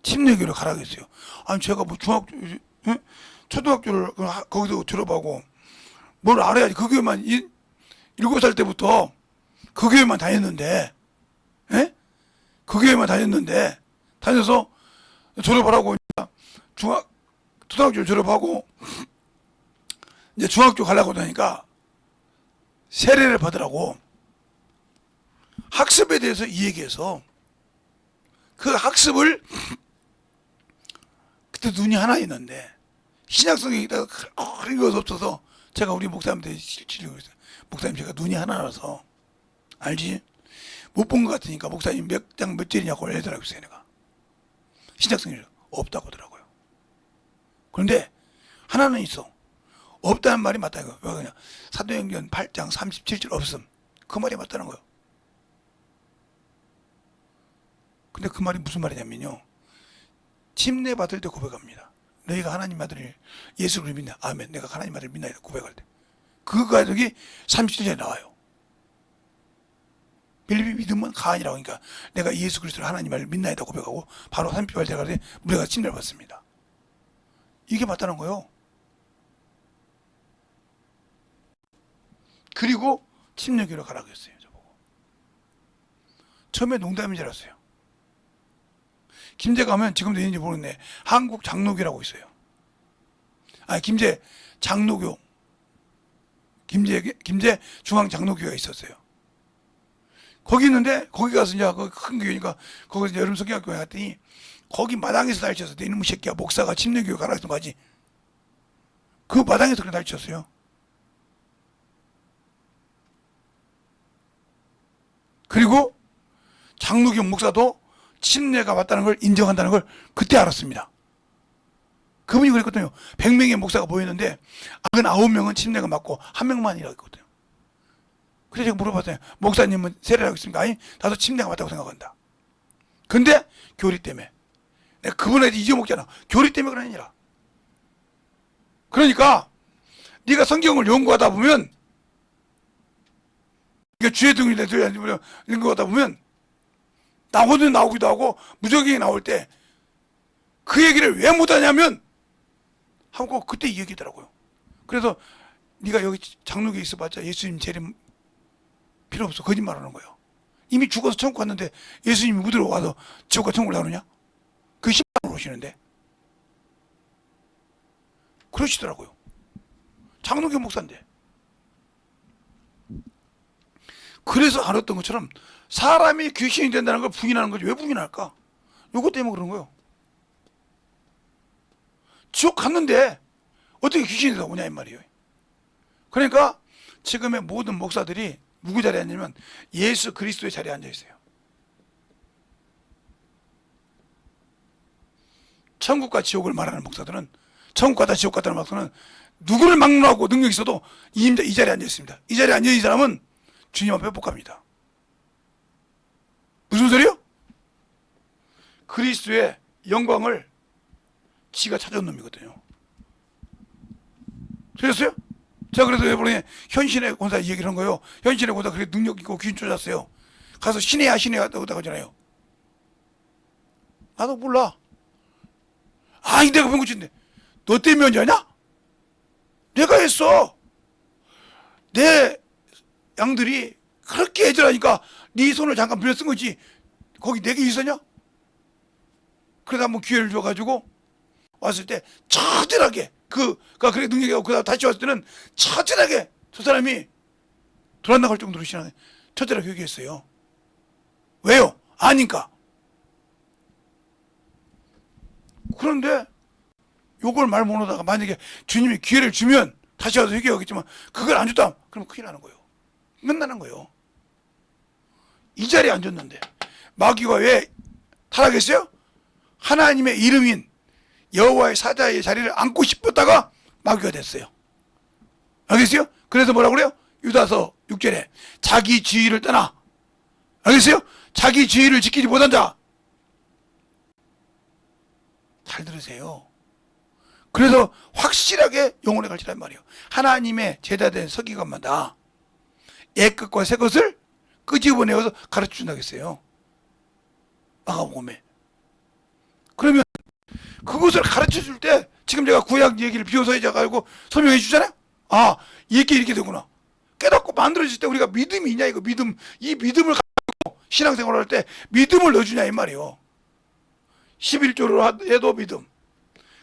침례교회를 가라고 했어요. 아니 제가 뭐 중학교, 초등학교를 거기서 졸업하고 뭘 알아야지. 그 교회만 7살 때부터 그 교회만 다녔는데, 그 교회만 다녀서 졸업을 하고 초등학교를 졸업하고 이제 중학교 가려고 하니까 세례를 받으라고 학습에 대해서 이 얘기해서 그 학습을 그때 눈이 하나 있는데 신약성경에다가 그런 것 없어서 제가 우리 목사님한테 질리고 있어요. 목사님 제가 눈이 하나라서 알지? 못 본 것 같으니까 목사님 몇 장 몇 절이냐고 알려달라고 했어요. 내가 신약성경에 없다고 하더라고요. 그런데 하나는 있어. 없다는 말이 맞다 이거. 왜 그냥 사도행전 8장 37절 없음. 그 말이 맞다는 거예요. 근데 그 말이 무슨 말이냐면요. 침례 받을 때 고백합니다. 너희가 하나님 아들을 예수를 믿나? 아멘. 내가 하나님 아들을 믿나이다 고백할 때. 그 가족이 37절에 나와요. 빌립이 믿으면 가아니라고 하니까 내가 예수 그리스도를 하나님을 믿나이다 고백하고 바로 38절 가는데 우리가 침례를 받습니다. 이게 맞다는 거예요. 그리고 침례교회로 가라고 했어요. 저보고. 처음에 농담인 줄 알았어요. 김제 가면 지금도 있는지 모르겠네. 한국 장로교라고 있어요. 아, 김제 장로교. 김제 중앙 장로교가 있었어요. 거기 있는데 거기 가서 이제 큰 교회니까 거기서 이제 여름 성경학교에 갔더니 거기 마당에서 날쳤어. 내 이놈의 새끼야. 목사가 침례교회 가라고 해서 가지. 그 마당에서 그냥 날쳤어요. 그리고 장로교 목사도 침례가 맞다는 걸 인정한다는 걸 그때 알았습니다. 그분이 그랬거든요. 100명의 목사가 모였는데 99명은 침례가 맞고 1명만이라고 했거든요. 그래서 제가 물어봤어요. 목사님은 세례를 하고 있습니까? 아니, 나도 침례가 맞다고 생각한다. 근데 교리 때문에. 내가 그분한테 잊어먹잖아. 교리 때문에 그런 아니라. 그러니까 네가 성경을 연구하다 보면 주의 등을 연구하다 보면 나오든 나오기도 하고 무적이 나올 때 그 얘기를 왜 못하냐면 하고 그때 이 얘기더라고요. 그래서 네가 여기 장로교에 있어봤자 예수님 재림 필요 없어. 거짓말하는 거예요. 이미 죽어서 천국 갔는데 예수님이 무드로 와서 지옥과 천국을 나오느냐? 그 심판으로 오시는데 그러시더라고요. 장로교 목사인데. 그래서 알았던 것처럼 사람이 귀신이 된다는 걸 부인하는 거지. 왜 부인할까? 요것 때문에 그런 거예요. 지옥 갔는데 어떻게 귀신이 나오냐 이 말이에요. 그러니까 지금의 모든 목사들이 누구 자리에 앉냐면 예수 그리스도의 자리에 앉아 있어요. 천국과 지옥을 말하는 목사들은, 천국 갔다 지옥 갔다는 목사는 누구를 막론하고 능력이 있어도 이 자리에 앉아 있습니다. 이 자리에 앉아 있는 사람은 주님 앞에 못 갑니다. 무슨 소리요? 그리스도의 영광을 지가 찾아온 놈이거든요. 들렸어요? 제가 그래서 이번에 현신의 권사 얘기를 한 거예요. 현신의 권사 그렇게 능력 있고 귀신 쫓았어요. 가서 신해야 신해야 하잖아요. 나도 몰라. 아니 내가 병 고친데 너 때문에 언제 하냐? 내가 했어. 내 양들이 그렇게 애절하니까 네 손을 잠깐 빌려 쓴 거지. 거기 내게 있었냐? 그래서 한번 기회를 줘가지고 왔을 때 처절하게 그니까 그래 능력이 없고 그다음 다시 왔을 때는 처절하게 저 사람이 돌아나갈 정도로 신앙에 처절하게 얘기했어요. 왜요? 아니까. 그런데 요걸 말 못하다가 만약에 주님이 기회를 주면 다시 와서 회개하겠지만 그걸 안 줬다 그러면 큰일 나는 거예요. 끝나는 거예요. 이 자리에 앉았는데 마귀가 왜 타락했어요? 하나님의 이름인 여호와의 사자의 자리를 앉고 싶었다가 마귀가 됐어요. 알겠어요? 그래서 뭐라고 그래요? 유다서 6절에 자기 지위를 떠나. 알겠어요? 자기 지위를 지키지 못한 자. 잘 들으세요. 그래서 확실하게 영혼에 갈지란 말이에요. 하나님의 제자된 서기관마다 옛것과 새것을 끄집어내어서 가르쳐준다고 했어요. 마가복음에. 그러면 그것을 가르쳐줄 때 지금 제가 구약 얘기를 비워서 해가지고 설명해 주잖아요. 아, 이렇게 되구나. 깨닫고 만들어질 때 우리가 믿음이 있냐 이거. 믿음. 이 믿음을 가지고 신앙생활을 할 때 믿음을 넣어주냐 이 말이에요. 11조를 해도 믿음,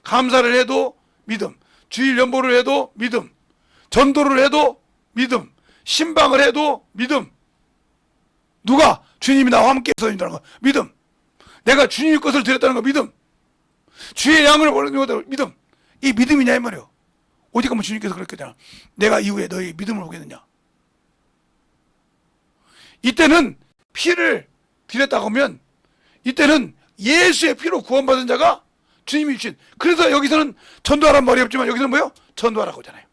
감사를 해도 믿음, 주일 연보를 해도 믿음, 전도를 해도 믿음, 신방을 해도 믿음. 누가? 주님이 나와 함께 해서준다는 거 믿음. 내가 주님의 것을 드렸다는 거 믿음. 주의 양을 보내는 거 믿음. 이 믿음이냐 이 말이에요. 오직 한번 주님께서 그랬겠잖아. 내가 이후에 너희 믿음을 보겠느냐. 이때는 피를 드렸다고 하면 이때는 예수의 피로 구원받은 자가 주님이 주신. 그래서 여기서는 전도하라는 말이 없지만 여기서는 뭐요? 전도하라고 하잖아요.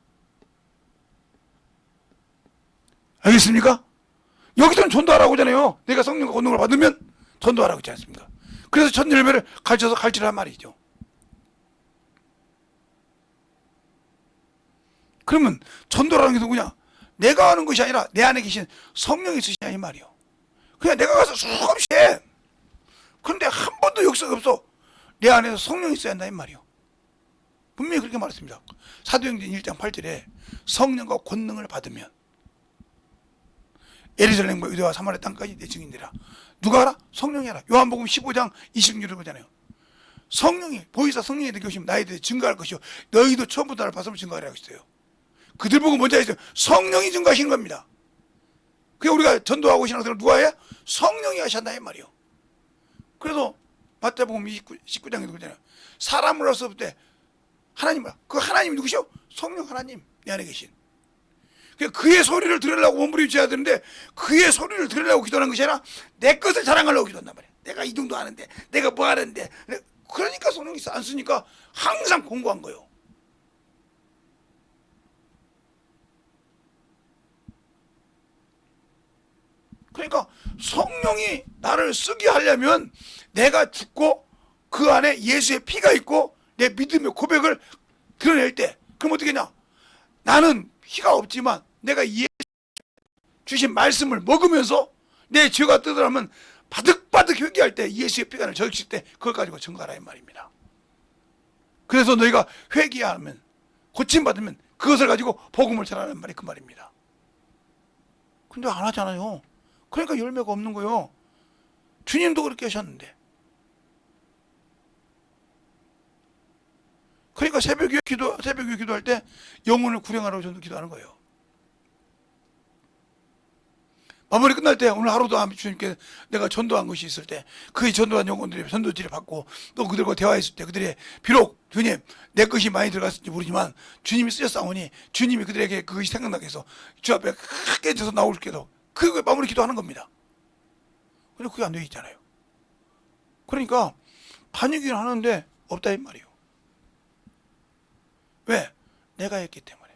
알겠습니까? 여기서는 전도하라고 하잖아요. 내가 성령과 권능을 받으면 전도하라고 하지 않습니까? 그래서 첫 열매를 가르쳐서 갈지란 말이죠. 그러면 전도라는 게 누구냐? 내가 하는 것이 아니라 내 안에 계신 성령이 쓰시냐 이 말이요. 그냥 내가 가서 수없이 해. 그런데 한 번도 역사가 없어. 내 안에서 성령이 있어야 한다 이 말이요. 분명히 그렇게 말했습니다. 사도행전 1장 8절에 성령과 권능을 받으면 예루살렘과 유대와 사마리아 땅까지 내 증인되라. 누가 알아? 성령이 알아. 요한복음 15장 26절을 보잖아요. 성령이 보이사 성령이 되게 오시면 나에 대해 증거할 것이요 너희도 처음부터 나를 봤으면 증거하라고 했어요. 그들 보고 먼저 했어요. 성령이 증거하시는 겁니다. 그게 우리가 전도하고 신앙생활 누가 해야? 성령이 하셨나 이 말이요. 그래서 마태복음 19장에도 그러잖아요. 사람을 할수 없을 때 하나님, 그 하나님이 누구시오? 성령 하나님 내 안에 계신. 그의 소리를 들으려고 몸부림쳐야 되는데 그의 소리를 들으려고 기도하는 것이 아니라 내 것을 자랑하려고 기도한단 말이야. 내가 이 정도 아는데 내가 뭐 하는데. 그러니까 성령이 안 쓰니까 항상 공부한 거예요. 그러니까 성령이 나를 쓰게 하려면 내가 죽고 그 안에 예수의 피가 있고 내 믿음의 고백을 드러낼 때 그럼 어떻게 하냐? 나는 피가 없지만 내가 예수 주신 말씀을 먹으면서 내 죄가 뜨더라면 바득바득 회개할 때 예수의 피가 나를 적실 때 그걸 가지고 증거하라 이 말입니다. 그래서 너희가 회개하면 고침받으면 그것을 가지고 복음을 전하는 말이 그 말입니다. 근데 안 하잖아요. 그러니까 열매가 없는 거예요. 주님도 그렇게 하셨는데. 그러니까 새벽에 기도할 때 영혼을 구령하라고 저도 기도하는 거예요. 마무리 끝날 때 오늘 하루도 주님께 내가 전도한 것이 있을 때 그 전도한 영혼들이 전도지를 받고 또 그들과 대화했을 때 그들의 비록 주님 내 것이 많이 들어갔을지 모르지만 주님이 쓰셨사오니 주님이 그들에게 그것이 생각나게 해서 주 앞에 크게 져서 나올게도 그거 마무리 기도하는 겁니다. 근데 그게 안 되어 있잖아요. 그러니까 다니기는 하는데 없다 이 말이에요. 왜? 내가 했기 때문에.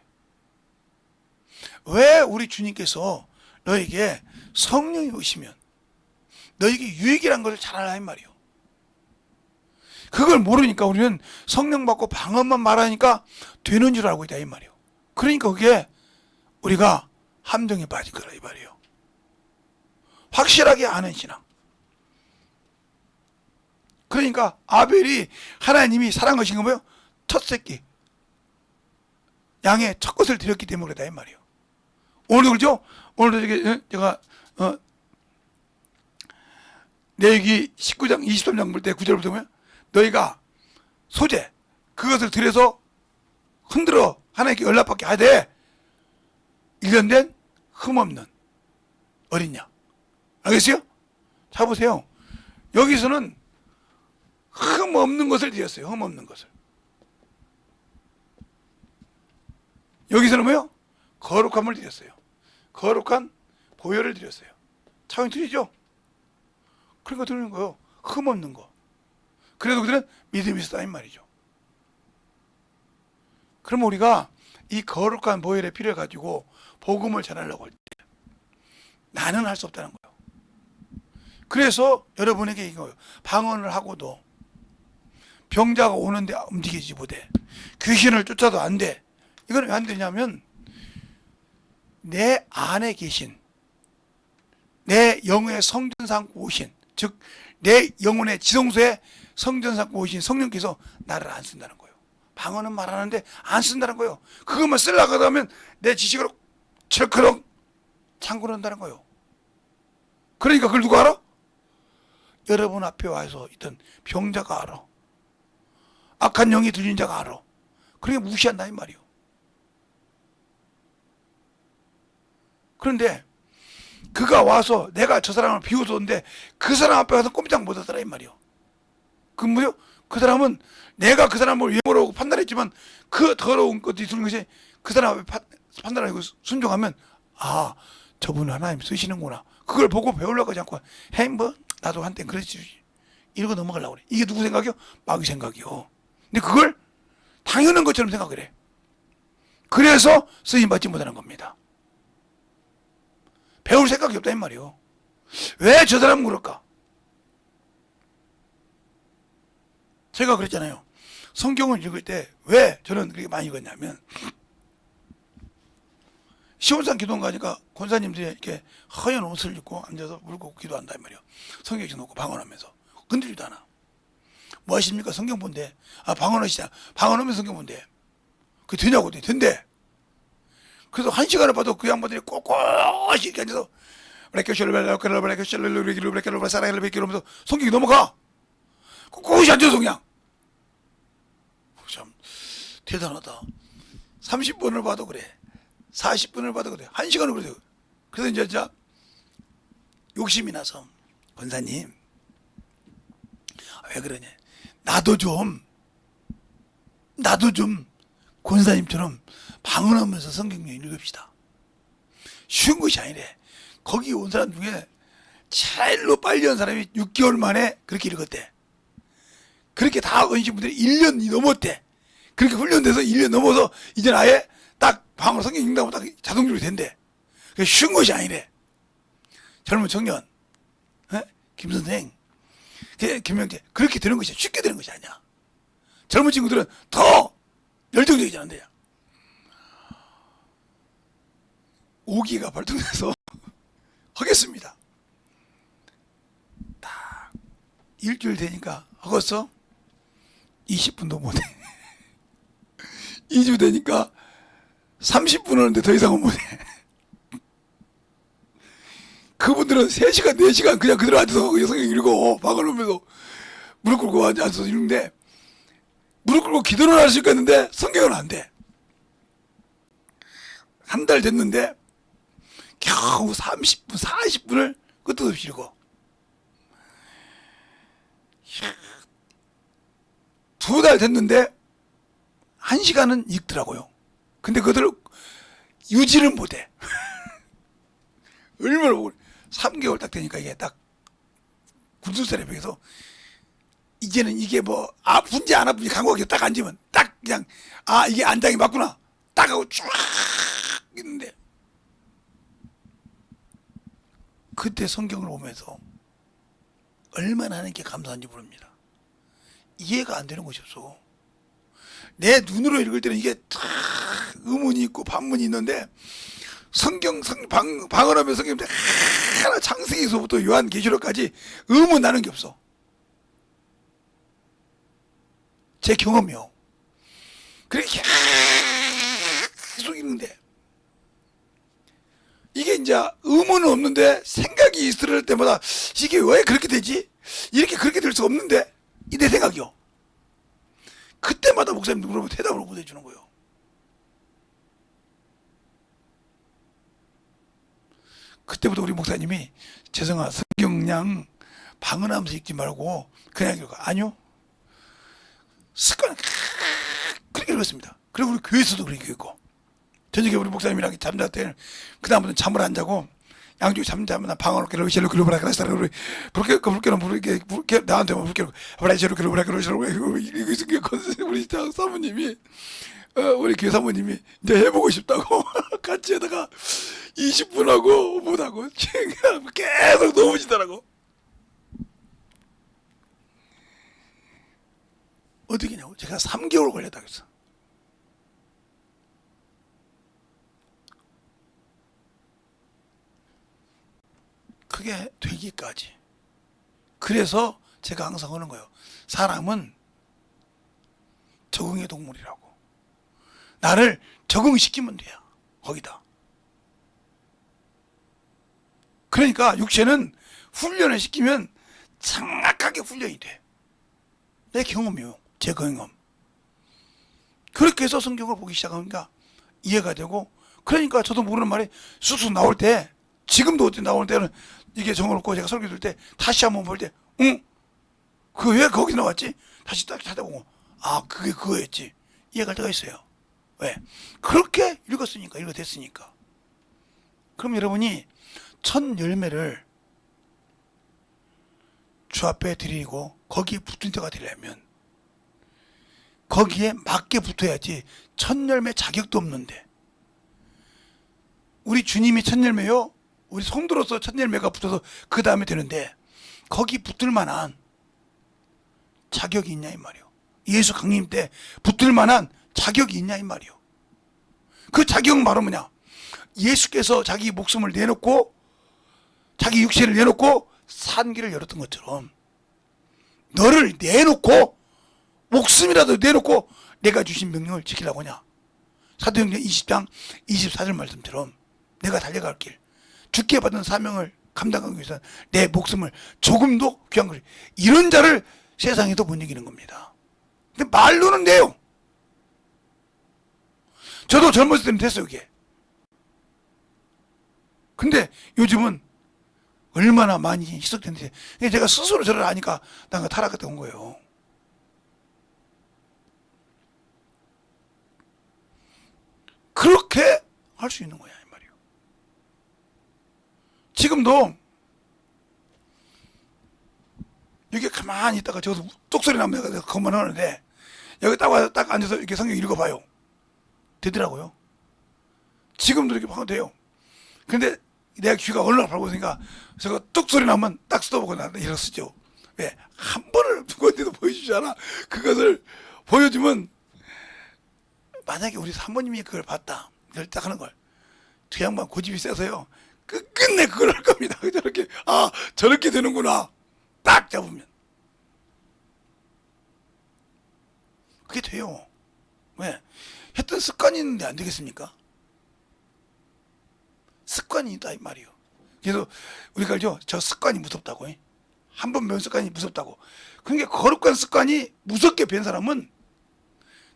왜 우리 주님께서 너에게 성령이 오시면 너에게 유익이란 것을 잘 알아 이 말이에요. 그걸 모르니까 우리는 성령 받고 방언만 말하니까 되는 줄 알고 있다 이 말이에요. 그러니까 그게 우리가 함정에 빠질 거라 이 말이에요. 확실하게 아는 신앙. 그러니까 아벨이 하나님이 사랑하신 거 뭐예요? 첫 새끼 양의 첫 것을 드렸기 때문에 그러다 이 말이에요. 오늘도 그렇죠? 오늘도 제가 레위기 19장 23장 볼 때 9절부터 보면 너희가 소재 그것을 들여서 흔들어 하나님께 연락받게 하되 1년 된 흠없는 어린 양. 알겠어요? 자 보세요. 여기서는 흠없는 것을 드렸어요. 흠없는 것을. 여기서는 뭐요? 거룩함을 드렸어요. 거룩한 보혈을 드렸어요. 차원이 틀리죠? 그러니까 드리는 거예요. 흠없는 거. 그래도 그들은 믿음이 있었다 이 말이죠. 그럼 우리가 이 거룩한 보혈의 피를 가지고 복음을 전하려고 할 때 나는 할 수 없다는 거예요. 그래서 여러분에게 이거예요. 방언을 하고도 병자가 오는데 움직이지 못해. 귀신을 쫓아도 안 돼. 이건 왜 안 되냐면 내 안에 계신 내 영의 성전 삼고 오신, 즉 내 영혼의 지성소에 성전 삼고 오신 성령께서 나를 안 쓴다는 거예요. 방언은 말하는데 안 쓴다는 거예요. 그것만 쓰려고 하면 내 지식으로 철커덕 창고를 한다는 거예요. 그러니까 그걸 누가 알아? 여러분 앞에 와서 있던 병자가 알아. 악한 영이 들린 자가 알아. 그러니까 무시한다 이 말이에요. 그런데 그가 와서 내가 저 사람을 비웃었는데 그 사람 앞에 가서 꼼짝 못하더라 이 말이에요. 그 뭐요? 그 사람은 내가 그 사람을 외모로 판단했지만 그 더러운 것들이 들은 것이 그 사람 앞에 판단하고 순종하면 아 저분은 하나님 쓰시는구나. 그걸 보고 배우려고 하지 않고 헤이 뭐 나도 한때 그랬지 이러고 넘어가려고 그래. 이게 누구 생각이요? 마귀 생각이요. 근데 그걸 당연한 것처럼 생각을 해. 그래서 쓰임 받지 못하는 겁니다. 배울 생각이 없다 이 말이에요. 왜 저 사람은 그럴까? 제가 그랬잖아요. 성경을 읽을 때 왜 저는 그렇게 많이 읽었냐면 시온산 기도원 가니까 권사님들이 이렇게 허연 옷을 입고 앉아서 물고 기도한다 이 말이에요. 성경책 놓고 방언하면서 건드리지도 않아. 뭐 하십니까? 성경 본대. 아 방언하시자. 방언하면서 성경 본대. 그게 되냐고. 된대. 그래서 한 시간을 봐도 그 양반들이 꼿꼿이 이렇게 앉아서 하면서 성경이 넘어가. 꼿꼿이 앉아서 그냥. 참 대단하다. 30분을 봐도 그래. 40분을 봐도 그래. 1시간을 그래요. 그래서 이제 진짜 욕심이 나서 권사님 왜 그러냐. 나도 좀 권사님처럼 방언하면서 성경 읽읍시다. 쉬운 것이 아니래. 거기 온 사람 중에 제일로 빨리 온 사람이 6개월 만에 그렇게 읽었대. 그렇게 다 오신 분들이 1년이 넘었대. 그렇게 훈련돼서 1년 넘어서 이제는 아예 딱 방언 성경 읽는다고 딱 자동적으로 된대. 그게 쉬운 것이 아니래. 젊은 청년, 김 선생, 김명재 그렇게 되는 것이 쉽게 되는 것이 아니야. 젊은 친구들은 더 열정적이지 않은데요. 오기가 발동돼서 하겠습니다. 딱 일주일 되니까 하겠어? 20분도 못해. 2주 되니까 30분 하는데 더 이상은 못해. 그분들은 3시간, 4시간 그냥 그대로 앉아서 성경 읽고 방언하면서 무릎 꿇고 앉아서 읽는데 무릎 꿇고 기도는 할 수 있겠는데 성경은 안 돼. 한 달 됐는데 겨우 30분, 40분을 끝도 없이 읽어. 2달 됐는데 1시간은 읽더라고요. 근데 그들을 유지를 못해. 얼마나 보고 3개월 딱 되니까 이게 딱 군수사에 비해서 이제는 이게 뭐 아픈지 안 아픈지 간과하게 딱 앉으면 딱 그냥 아 이게 안장이 맞구나 딱 하고 쫙 있는데 그때 성경을 보면서 얼마나 하나님께 감사한지 모릅니다. 이해가 안 되는 것이 없어. 내 눈으로 읽을 때는 이게 다 의문이 있고 반문이 있는데 방언하면서 성경 하나 창세기서부터 요한계시록까지 의문 나는 게 없어. 제 경험이요. 그렇게 계속 읽는데 이게 이제 의문은 없는데 생각이 있을 때마다 이게 왜 그렇게 되지? 이렇게 그렇게 될 수 없는데 이 내 생각이요. 그때마다 목사님도 물어보면 대답을 못 해주는 거예요. 그때부터 우리 목사님이 재성아 성경량 방언하면서 읽지 말고 그냥 읽어. 아니요. 습관 그렇게 읽었습니다. 그리고 우리 교회에서도 그렇게 읽고 저녁에 우리 목사님이랑 잠잘 때는 그다음부터는 잠을 안 자고 양쪽에 잠자면 방언을 깨로 셀로 글로브라 그라스타로 불게 나한테만 불게 브라이셀로 글로브라 그러시라고 이거 우리 사모님이 우리 교회 사모님이 이제 해보고 싶다고 같이 하다가 20분 하고 못하고 계속 넘어지더라고. 어떻게 냐고 제가 3개월 걸렸다 그랬어. 그게 되기까지. 그래서 제가 항상 하는 거예요. 사람은 적응의 동물이라고. 나를 적응시키면 돼요. 거기다. 그러니까 육체는 훈련을 시키면 정확하게 훈련이 돼. 내 경험이요. 제 경험. 그렇게 해서 성경을 보기 시작하니까 이해가 되고, 그러니까 저도 모르는 말이 쑥쑥 나올 때, 지금도 어떻게 나올 때는 이게 정해놓고 제가 설교 들 때 다시 한번 볼 때, 응? 그 왜 거기 나왔지? 다시 딱 찾아보고, 아, 그게 그거였지. 이해갈 때가 있어요. 왜? 그렇게 읽었으니까, 읽어댔으니까. 그럼 여러분이 첫 열매를 주 앞에 드리고 거기에 붙은 자가 되려면 거기에 맞게 붙어야지. 첫 열매 자격도 없는데. 우리 주님이 첫 열매요. 우리 성도로서 첫 열매가 붙어서 그 다음에 되는데 거기 붙을 만한 자격이 있냐 이 말이요. 예수 강림 때 붙을 만한 자격이 있냐 이 말이요. 그 자격은 바로 뭐냐? 예수께서 자기 목숨을 내놓고 자기 육신을 내놓고 산길을 열었던 것처럼 너를 내놓고 목숨이라도 내놓고 내가 주신 명령을 지키라고 하냐. 사도행전 20장 24절 말씀처럼 내가 달려갈 길, 주께 받은 사명을 감당하기 위해서 내 목숨을 조금도 귀한 걸, 이런 자를 세상에도 못 이기는 겁니다. 근데 말로는 돼요. 저도 젊었을 때는 됐어요 이게. 근데 요즘은 얼마나 많이 희석됐는지 제가 스스로 저를 아니까 내가 타락했던 거예요. 그렇게 할 수 있는 거야 이 말이에요. 지금도 여기 가만히 있다가 저도 똑소리 나면 내가 그만하는데 여기 딱 앉아서 이렇게 성경 읽어봐요. 되더라고요. 지금도 이렇게 하면 돼요. 근데 내가 귀가 얼마나 밝으니까 저거 뚝 소리 나면 딱 써보고 나 이렇게 쓰죠. 왜? 한 번을 누구한테도 보여주잖아. 그것을 보여주면 만약에 우리 사모님이 그걸 봤다. 이걸 딱 하는 걸. 그 양반 고집이 세서요. 끝내 그걸 할 겁니다. 저렇게, 아, 저렇게 되는구나. 딱 잡으면. 그게 돼요. 왜? 했던 습관이 있는데 안 되겠습니까? 습관이 있다 이 말이요. 그래서 우리가 알죠? 저 습관이 무섭다고. 한 번 배운 습관이 무섭다고. 그러니까 거룩한 습관이 무섭게 배운 사람은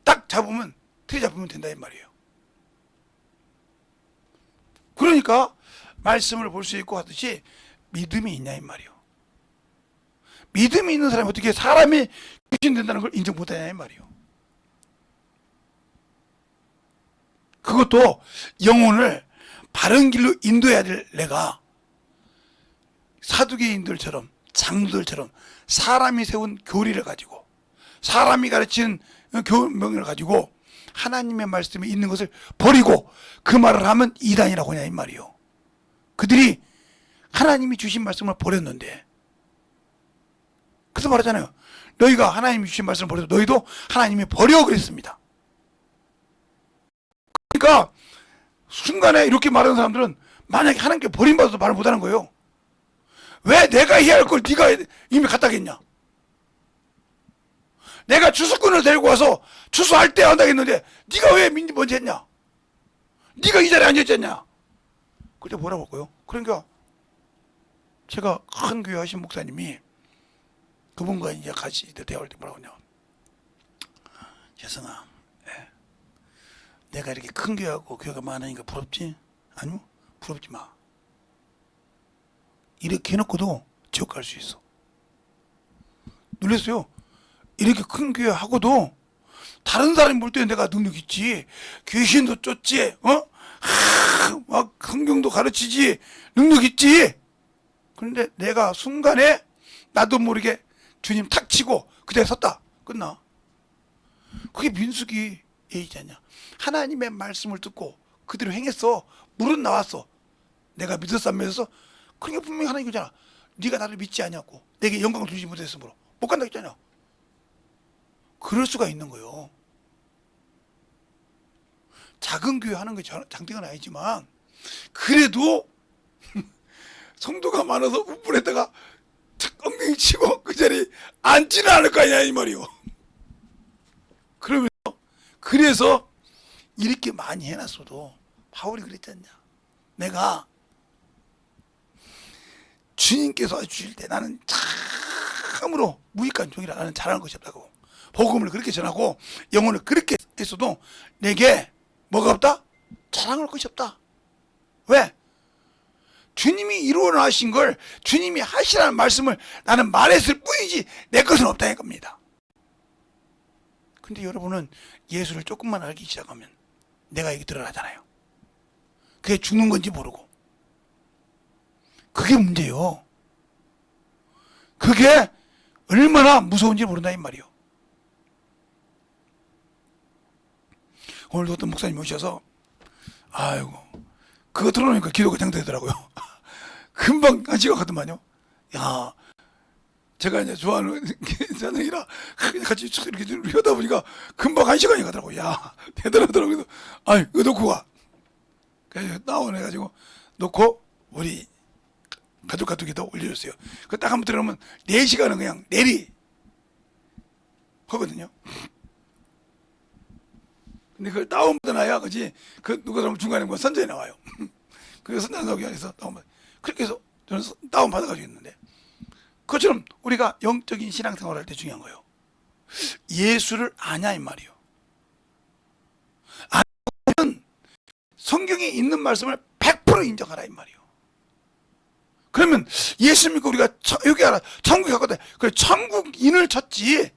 딱 잡으면 틀에 잡으면 된다 이 말이에요. 그러니까 말씀을 볼 수 있고 하듯이 믿음이 있냐 이 말이에요. 믿음이 있는 사람이 어떻게 사람이 귀신된다는 걸 인정 못하냐 이 말이에요. 그것도 영혼을 바른 길로 인도해야 될 내가 사두개인들처럼 장로들처럼 사람이 세운 교리를 가지고 사람이 가르치는 교명을 가지고 하나님의 말씀이 있는 것을 버리고 그 말을 하면 이단이라고 하냐 이 말이요. 그들이 하나님이 주신 말씀을 버렸는데, 그래서 말하잖아요. 너희가 하나님이 주신 말씀을 버려도 너희도 하나님이 버려 그랬습니다. 그러니까 순간에 이렇게 말하는 사람들은 만약에 하나님께 버림받아도 말을 못하는 거예요. 왜 내가 해야 할 걸 네가 이미 갖다 겠냐. 내가 추수꾼을 데리고 와서 추수할 때 한다고 했는데 네가 왜 먼저 했냐. 네가 이 자리에 앉아있잖냐. 그때 뭐라고 할까요? 그러니까 제가 큰 교회 하신 목사님이 그분과 이제 같이 대화할 때 뭐라고 하냐. 재성아, 내가 이렇게 큰 교회하고 교회가 많으니까 부럽지? 아니요, 부럽지 마. 이렇게 해놓고도 지옥 갈 수 있어. 놀랐어요. 이렇게 큰 교회 하고도 다른 사람이 볼 때 내가 능력 있지, 귀신도 쫓지, 막 성경도 가르치지, 능력 있지. 그런데 내가 순간에 나도 모르게 주님 탁 치고 그대로 섰다. 끝나. 그게 민수기 여기 있지 않냐. 하나님의 말씀을 듣고 그대로 행했어. 물은 나왔어. 내가 믿었어 안 믿었어? 그러니까 분명히 하나님 그잖아. 네가 나를 믿지 않냐고. 내게 영광을 주지 못했으므로 못 간다 했잖아. 그럴 수가 있는 거요. 작은 교회 하는 게 장대가 아니지만 그래도 성도가 많아서 우물에다가 탁 엉덩이 치고 그 자리에 앉지는 않을 거 아니야 이 말이요. 그러면서 그래서 이렇게 많이 해놨어도 바울이 그랬지 않냐. 내가 주님께서 주실 때 나는 참으로 무익한 종이라 나는 잘하는 것이 없다고. 복음을 그렇게 전하고 영혼을 그렇게 했어도 내게 뭐가 없다? 자랑할 것이 없다. 왜? 주님이 이루어 나신 걸 주님이 하시라는 말씀을 나는 말했을 뿐이지 내 것은 없다 이겁니다. 근데 여러분은 예수를 조금만 알기 시작하면 내가 얘기 들어가잖아요. 그게 죽는 건지 모르고. 그게 문제요. 그게 얼마나 무서운지 모른다 이 말이요. 오늘도 어떤 목사님 오셔서 아이고 그거 들어놓으니까 기도가 장되더라고요. 금방 한 시간 가더만요. 야, 제가 이제 좋아하는 사람이라 같이 이렇게 하다 보니까 금방 한 시간이 가더라고요. 야, 대단하더라고요. 아이, 이거 놓고 가. 그래서 다운해가지고 놓고 우리 가족에다 올려줬어요. 그 딱 한번 들어오면 4시간은 그냥 내리 하거든요. 근데 그걸 다운받아놔야 그지. 그 누가 그러면 중간에 뭐 선전에 나와요. 그래서 선전 나오기 위해서 다운받아. 그렇게 해서 저는 다운받아가지고 있는데 그것처럼 우리가 영적인 신앙생활 할 때 중요한 거예요. 예수를 아냐 이 말이요. 아면 성경에 있는 말씀을 100% 인정하라 이 말이요. 그러면 예수 믿고 우리가 여기 알아 천국에 갔거든. 그래 천국인을 쳤지.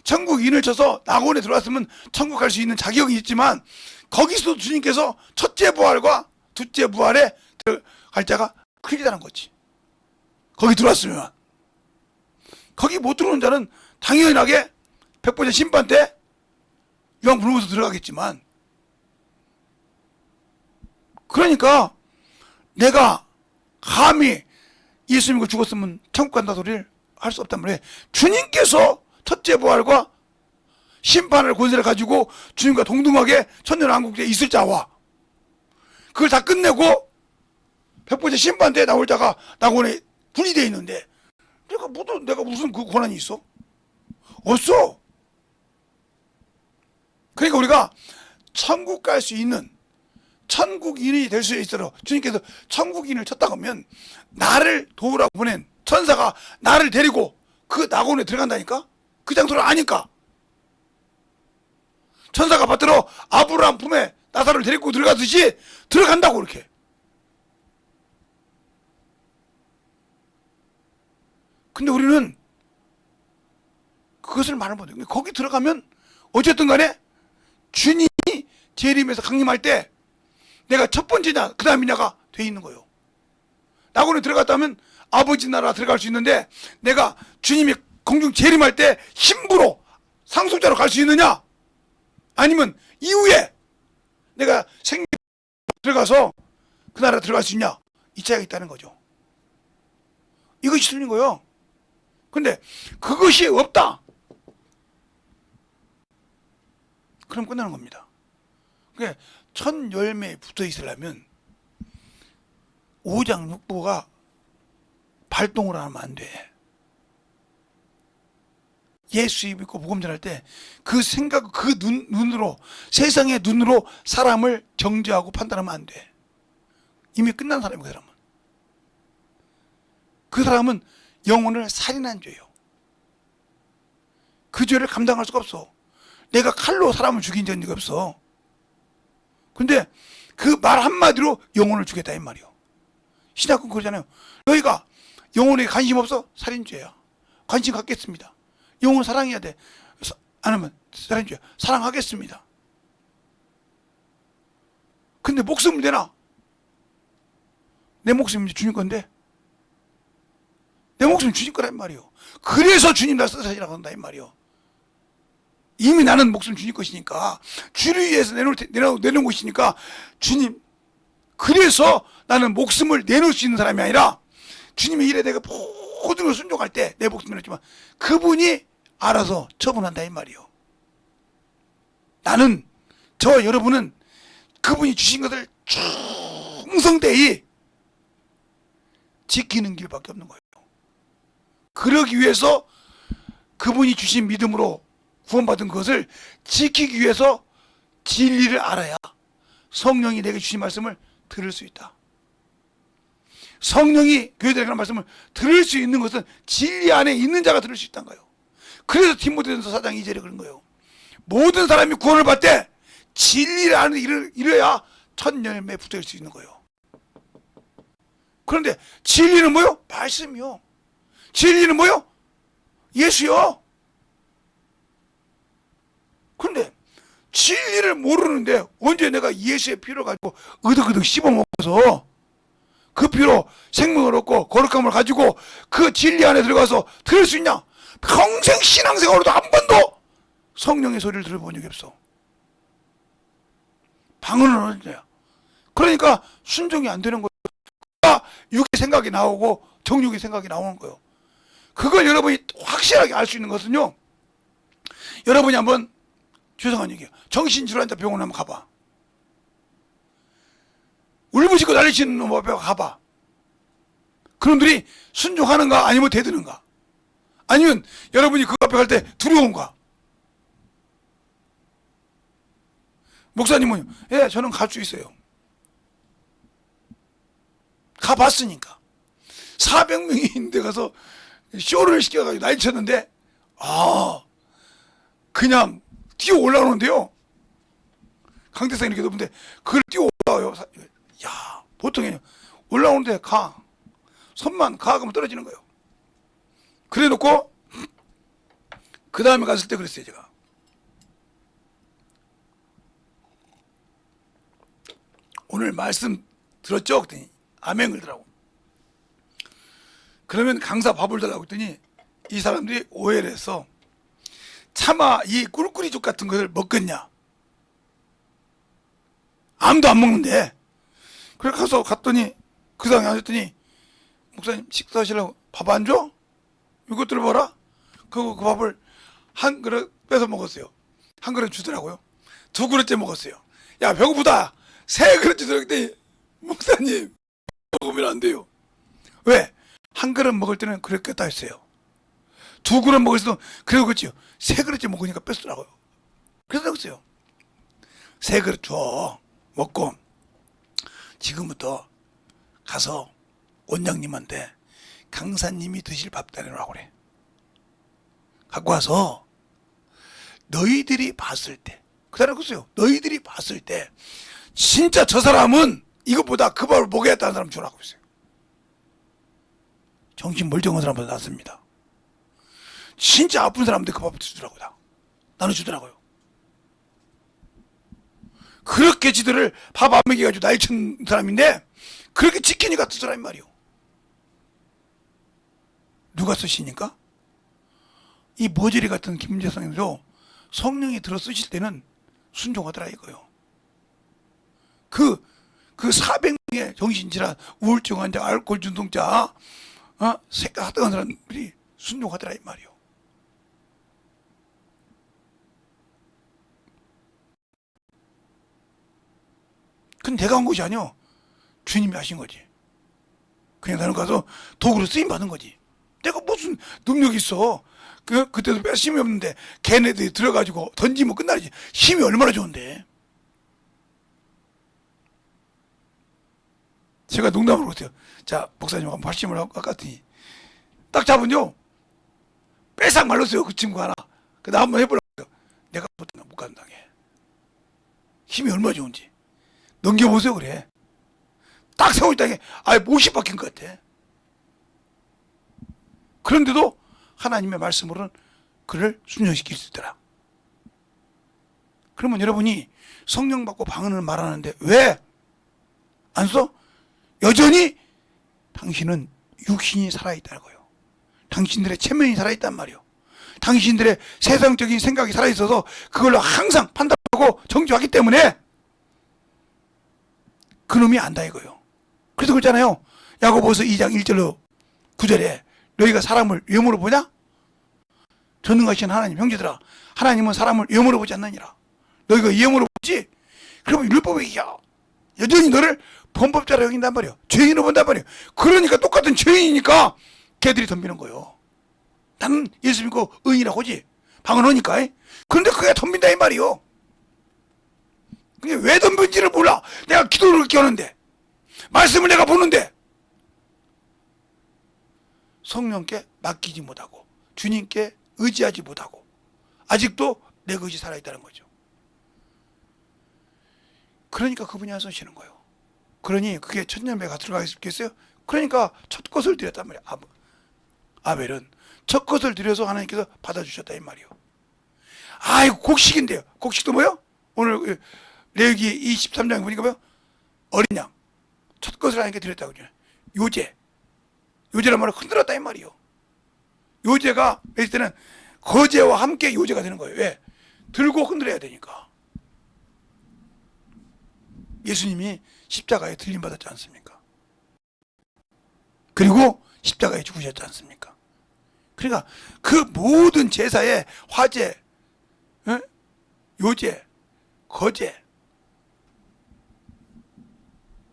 천국인을 쳐서 낙원에 들어왔으면 천국 갈 수 있는 자격이 있지만 거기서도 주님께서 첫째 부활과 둘째 부활에 들어갈 자가 크리다는 거지. 거기 들어왔으면. 거기 못 들어오는 자는 당연하게 백보자 심판 때 유황 불면서 들어가겠지만 그러니까 내가 감히 예수 믿고 죽었으면 천국 간다 소리를 할 수 없단 말이에요. 주님께서 첫째 부활과 심판을 권세를 가지고 주님과 동등하게 천년왕국에 있을 자와 그걸 다 끝내고 백보자 심판 때 나올 자가 낙원에 분리되어 있는데 내가 무슨 그 권한이 있어? 없어. 그러니까 우리가 천국 갈 수 있는 천국인이 될 수 있도록 주님께서 천국인을 쳤다고 하면 나를 도우라고 보낸 천사가 나를 데리고 그 낙원에 들어간다니까? 그 장소를 아니까. 천사가 받들어 아브라함 품에 나사로를 데리고 들어가듯이 들어간다고 그렇게. 근데 우리는 그것을 말을 못해요. 거기 들어가면 어쨌든 간에 주님이 재림에서 강림할 때 내가 첫 번째냐 그 다음이냐가 돼 있는 거예요. 낙원에 들어갔다면 아버지 나라 들어갈 수 있는데 내가 주님이 공중 재림할 때 힘부로 상속자로 갈 수 있느냐 아니면 이후에 내가 생명 들어가서 그 나라 들어갈 수 있냐 이 차이가 있다는 거죠. 이것이 틀린 거예요. 근데 그것이 없다 그럼 끝나는 겁니다. 그게 첫 열매에 붙어 있으려면 5장 6부가 발동을 하면 안 돼. 예수 믿고 복음 전할 때 그 생각 그 눈으로 세상의 눈으로 사람을 정죄하고 판단하면 안 돼. 이미 끝난 사람이야. 그 사람은 영혼을 살인한 죄예요. 그 죄를 감당할 수가 없어. 내가 칼로 사람을 죽인 적이 없어. 근데 그 말 한마디로 영혼을 주겠다 이 말이요. 신학은 그러잖아요. 너희가 영혼에 관심 없어? 살인죄야. 관심 갖겠습니다. 영혼 사랑해야 돼. 안 하면 살인죄야. 사랑하겠습니다. 근데 목숨을 내놔. 내 목숨이 주님 건데 내 목숨은 주님 거란 말이요. 그래서 주님 나 쓰사시라고 한다 이 말이요. 이미 나는 목숨 주님 것이니까 주를 위해서 내놓은 것이니까 주님, 그래서 나는 목숨을 내놓을 수 있는 사람이 아니라 주님의 일에 내가 모든 걸 순종할 때 내 목숨을 내놓지만 그분이 알아서 처분한다 이 말이요. 나는, 저와 여러분은 그분이 주신 것을 충성되이 지키는 길밖에 없는 거예요. 그러기 위해서 그분이 주신 믿음으로 구원받은 것을 지키기 위해서 진리를 알아야 성령이 내게 주신 말씀을 들을 수 있다. 성령이 교회들에게 하는 말씀을 들을 수 있는 것은 진리 안에 있는 자가 들을 수 있다는 거예요. 그래서 디모데전서 4장 2절에 그런 거예요. 모든 사람이 구원을 받되 진리를 아는 이래야 첫 열매에 붙어있을 수 있는 거예요. 그런데 진리는 뭐요? 말씀이요. 진리는 뭐요? 예수요. 그런데 진리를 모르는데 언제 내가 예수의 피를 가지고 으득으득 씹어먹어서 그 피로 생명을 얻고 거룩함을 가지고 그 진리 안에 들어가서 들을 수 있냐? 평생 신앙생활로도 한 번도 성령의 소리를 들어본 적이 없어. 방언은 언제야? 그러니까 순종이 안 되는 거예요. 육의 생각이 나오고 정육의 생각이 나오는 거예요. 그걸 여러분이 확실하게 알 수 있는 것은요, 여러분이 한번, 죄송한 얘기예요, 정신질환자 병원 한번 가봐. 울부짖고 난리치는 놈 앞에 가봐. 그놈들이 순종하는가 아니면 대드는가, 아니면 여러분이 그 앞에 갈 때 두려운가. 목사님은 예, 저는 갈 수 있어요. 가봤으니까. 400명이 있는데 가서 쇼를 시켜가지고 난리 쳤는데, 그냥 뛰어 올라오는데요. 강대상이 이렇게 높은데 그걸 뛰어 올라와요. 야, 보통이에요. 올라오는데 손만 가면 떨어지는 거예요. 그래 놓고 그 다음에 갔을 때 그랬어요. 제가 오늘 말씀 들었죠? 그랬더니 아멘 그러더라고. 그러면 강사 밥을 달라고 했더니 이 사람들이 오해를 해서, 차마 이 꿀꿀이죽 같은 것을 먹겠냐? 아무도 안 먹는데. 그래 가서 갔더니 그 상에 앉았더니, 목사님 식사하시려고 밥 안 줘? 이것들을 봐라. 그 밥을 한 그릇 뺏어 먹었어요. 한 그릇 주더라고요. 2그릇째 먹었어요. 야, 배고프다. 3그릇째 들었더니, 목사님 먹으면 안 돼요. 왜? 한 그릇 먹을 때는 그랬겠다 했어요. 2그릇 먹을 때도 그러겠지요. 3그릇째 먹으니까 뺐더라고요. 그래서 그랬어요. 3그릇 줘. 먹고 지금부터 가서 원장님한테 강사님이 드실 밥 따내라고 그래. 갖고 와서 너희들이 봤을 때, 그다음에 그랬어요. 너희들이 봤을 때 진짜 저 사람은 이것보다 그 밥을 먹여야겠다는 사람 주라고 했어요. 정신 멀쩡한 사람보다 낫습니다. 진짜 아픈 사람한테 그 밥을 주더라고요. 나눠주더라고요. 그렇게 지들을 밥 안 먹여가지고 나이 친 사람인데 그렇게 지키니까 그 사람이 말이요. 누가 쓰시니까? 이 머저리 같은 김재성도 성령이 들어 쓰실 때는 순종하더라 이거요. 그 400명의 정신질환, 우울증 환자, 알코올 중독자, 하여튼 사람들이 순종하더라 이 말이요. 그건 내가 한 것이 아니요. 주님이 하신 거지. 그냥 나는 가서 도구로 쓰임 받은 거지. 내가 무슨 능력이 있어. 그때도 별 힘이 없는데 걔네들이 들어가지고 던지면 끝나지. 힘이 얼마나 좋은데. 제가 농담으로 그랬어요. 자, 목사님 한번 발심을 하고 깎았더니 딱 잡은요, 빼싹 말랐어요. 그 친구 하나. 나 한번 해보려고. 내가 못 간당해. 힘이 얼마나 좋은지. 넘겨보세요. 그래. 딱 세우기 땅에 아예 못이 박힌 것 같아. 그런데도 하나님의 말씀으로는 그를 순종시킬 수 있더라. 그러면 여러분이 성령 받고 방언을 말하는데 왜 안 써? 여전히 당신은 육신이 살아있다는 거예요. 당신들의 체면이 살아있단 말이에요. 당신들의 세상적인 생각이 살아있어서 그걸로 항상 판단하고 정죄하기 때문에 그놈이 안다 이거요. 그래서 그렇잖아요. 야고보서 2장 1절로 9절에 너희가 사람을 외모로 보냐? 전능하신 하나님, 형제들아, 하나님은 사람을 외모로 보지 않느니라. 너희가 외모로 보지? 그러면 율법이 여전히 너를 범법자로 여긴단 말이에요. 죄인으로 본단 말이에요. 그러니까 똑같은 죄인이니까 걔들이 덤비는 거예요. 나는 예수 믿고 의인이라고 하지. 방언하니까. 그런데 그게 덤빈다 이 말이요. 그게 왜 덤빈지를 몰라. 내가 기도를 그렇게 하는데, 말씀을 내가 보는데 성령께 맡기지 못하고 주님께 의지하지 못하고 아직도 내 의지 살아있다는 거죠. 그러니까 그분이 안 쏘시는 거예요. 그러니 그게 천년배가 들어가 있겠어요? 그러니까 첫 것을 드렸단 말이에요. 아벨은 첫 것을 드려서 하나님께서 받아주셨다 이 말이에요. 아이고 곡식인데요. 곡식도 뭐요? 오늘 레위기 23장에 보니까 뭐요? 어린 양 첫 것을 하나님께 드렸다고 그러잖아요. 요제란 말을 흔들었다 이 말이에요. 요제가 맺을 때는 거제와 함께 요제가 되는 거예요. 왜? 들고 흔들어야 되니까. 예수님이 십자가에 들림받았지 않습니까? 그리고 십자가에 죽으셨지 않습니까? 그러니까 그 모든 제사의 화제, 요제, 거제,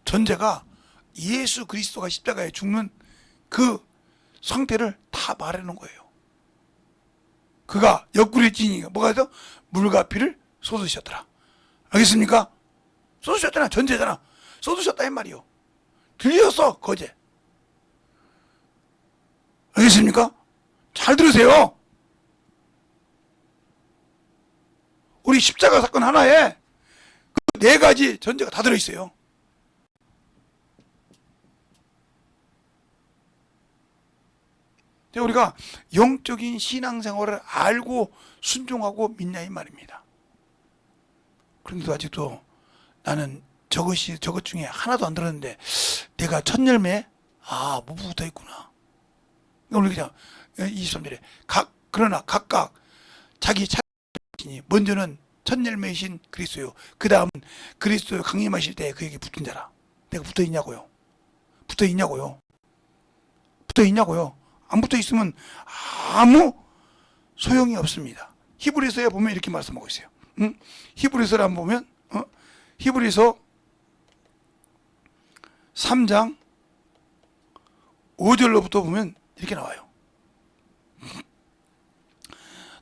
전제가 예수 그리스도가 십자가에 죽는 그 상태를 다 말해놓은 거예요. 그가 옆구리에 찌니까 뭐가 해서 물과 피를 쏟으셨더라. 알겠습니까? 쏟으셨잖아. 전제잖아. 쏟으셨다 이 말이요. 들렸어 거제. 알겠습니까? 잘 들으세요. 우리 십자가 사건 하나에 그 4가지 전제가 다 들어있어요. 우리가 영적인 신앙생활을 알고 순종하고 믿냐 이 말입니다. 그런데도 아직도 나는 저것 중에 하나도 안 들었는데 내가 첫 열매 못 붙어 있구나. 우리 그냥 23절에 그러나 각각 자기 차례니 먼저는 첫 열매이신 그리스도요. 그 다음은 그리스도요 강림하실 때 그에게 붙은 자라. 내가 붙어 있냐고요? 붙어 있냐고요? 붙어 있냐고요? 안 붙어 있으면 아무 소용이 없습니다. 히브리서에 보면 이렇게 말씀하고 있어요. 히브리서를 한번 보면 히브리서 3장 5절로부터 보면 이렇게 나와요.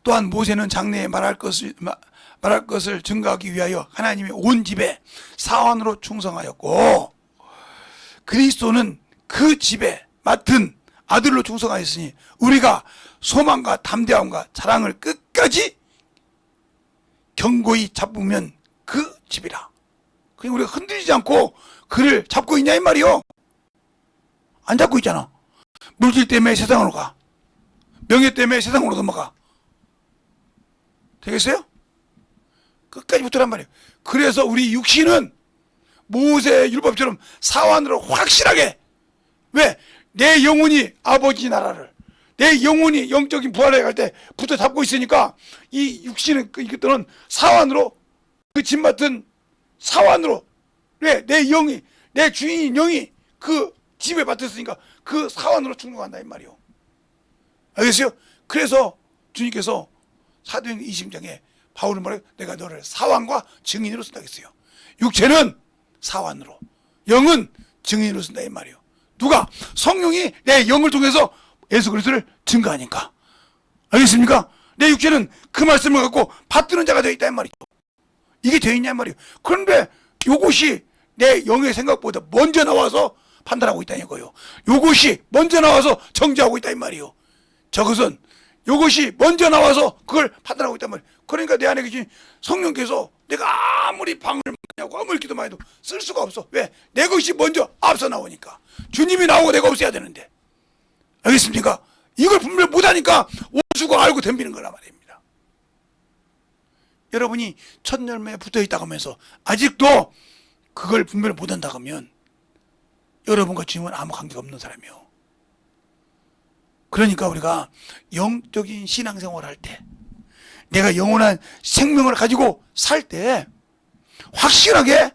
또한 모세는 장래에 말할 것을 증거하기 위하여 하나님의 온 집에 사환으로 충성하였고 그리스도는 그 집에 맡은 아들로 충성하였으니 우리가 소망과 담대함과 자랑을 끝까지 견고히 잡으면 그 집이라. 그러니까 우리가 흔들리지 않고 그를 잡고 있냐 이 말이요. 안 잡고 있잖아. 물질 때문에 세상으로 가. 명예 때문에 세상으로 넘어가. 되겠어요? 끝까지 붙으란 말이에요. 그래서 우리 육신은 모세의 율법처럼 사환으로 확실하게 왜? 내 영혼이 아버지 나라를 내 영혼이 영적인 부활에 갈 때 붙어 잡고 있으니까 이 육신은 이것들은 사환으로 그 집 맡은 사환으로 왜? 내 영이 내 주인인 영이 그 집에 맡았으니까 그 사환으로 충동한다 이 말이요. 알겠어요? 그래서 주님께서 사도행 20장에 바울은 말해요. 내가 너를 사환과 증인으로 쓴다 했어요. 육체는 사환으로 영은 증인으로 쓴다 이 말이요. 누가? 성령이 내 영을 통해서 예수 그리스도를 증거하니까. 알겠습니까? 내 육체는 그 말씀을 갖고 받드는 자가 되어 있다 이 말이죠. 이게 되어 있냐 이 말이에요. 그런데 요것이 내 영의 생각보다 먼저 나와서 판단하고 있다 이거예요. 요것이 먼저 나와서 정죄하고 있다 이 말이에요. 저것은 요것이 먼저 나와서 그걸 판단하고 있단 말이에요. 그러니까 내 안에 계신 성령께서 내가 아무리 방을 많이 아무리 기도 많이 해도 쓸 수가 없어. 왜? 내 것이 먼저 앞서 나오니까. 주님이 나오고 내가 없어야 되는데. 알겠습니까? 이걸 분별 못하니까 원수가 알고 덤비는 거란 말입니다. 여러분이 첫 열매에 붙어있다고 하면서 아직도 그걸 분별을 못한다고 하면 여러분과 주님은 아무 관계가 없는 사람이에요. 그러니까 우리가 영적인 신앙생활을 할 때, 내가 영원한 생명을 가지고 살 때 확실하게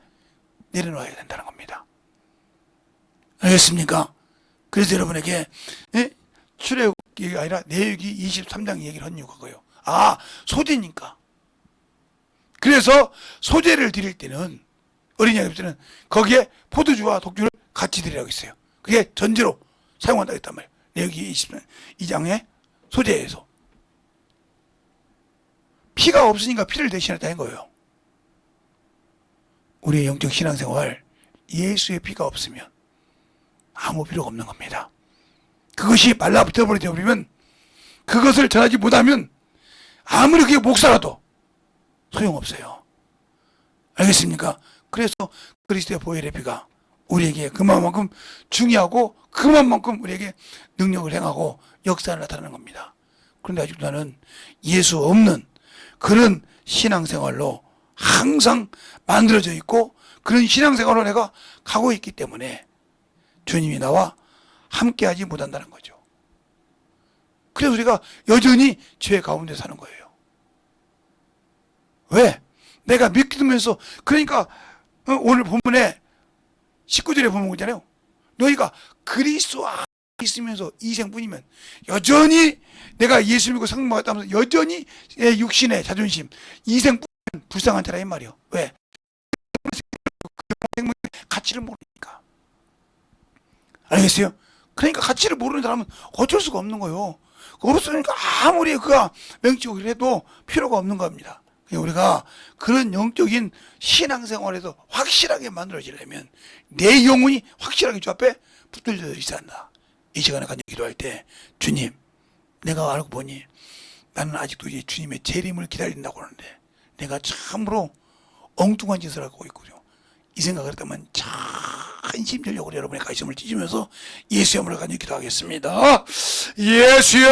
내려놓아야 된다는 겁니다. 알겠습니까? 그래서 여러분에게 출애굽기가 아니라 레위기 23장 얘기를 한 이유가 그거예요. 아, 소제니까. 그래서 소제를 드릴 때는, 어린이 양육 때는 거기에 포도주와 독주를 같이 드리라고 했어요. 그게 전제로 사용한다고 했단 말이에요. 레위기 22장의 소제에서. 피가 없으니까 피를 대신했다는 거예요. 우리의 영적 신앙생활, 예수의 피가 없으면 아무 필요가 없는 겁니다. 그것이 말라붙어버리게 되면, 그것을 전하지 못하면 아무리 그게 목사라도 소용없어요. 알겠습니까? 그래서 그리스도의 보혈의 피가 우리에게 그만큼 중요하고 그만큼 우리에게 능력을 행하고 역사를 나타내는 겁니다. 그런데 아직도 나는 예수 없는 그런 신앙생활로 항상 만들어져 있고, 그런 신앙생활로 내가 가고 있기 때문에 주님이 나와 함께하지 못한다는 거죠. 그래서 우리가 여전히 죄 가운데 사는 거예요. 왜? 내가 믿으면서, 그러니까 오늘 본문에 19절에 보면 있잖아요. 너희가 그리스도 안에 있으면서 이생뿐이면 여전히 내가 예수 믿고 성령 받았다면서 여전히 내 육신의 자존심, 이생뿐이면 불쌍한 자라 이 말이요. 왜? 생명의 가치를 모르니까. 알겠어요? 그러니까 가치를 모르는 사람은 어쩔 수가 없는 거예요. 없으니까 아무리 그가 명칭을 해도 필요가 없는 겁니다. 우리가 그런 영적인 신앙생활에서 확실하게 만들어지려면 내 영혼이 확실하게 주 앞에 붙들려 있어야 한다. 이 시간에 간절히 기도할 때, 주님, 내가 알고 보니 나는 아직도 이제 주님의 재림을 기다린다고 하는데 내가 참으로 엉뚱한 짓을 하고 있군요. 이 생각을 했다면 한심전력으로 여러분의 가슴을 찢으면서 예수의 이름으로 간절히 기도하겠습니다. 예수여!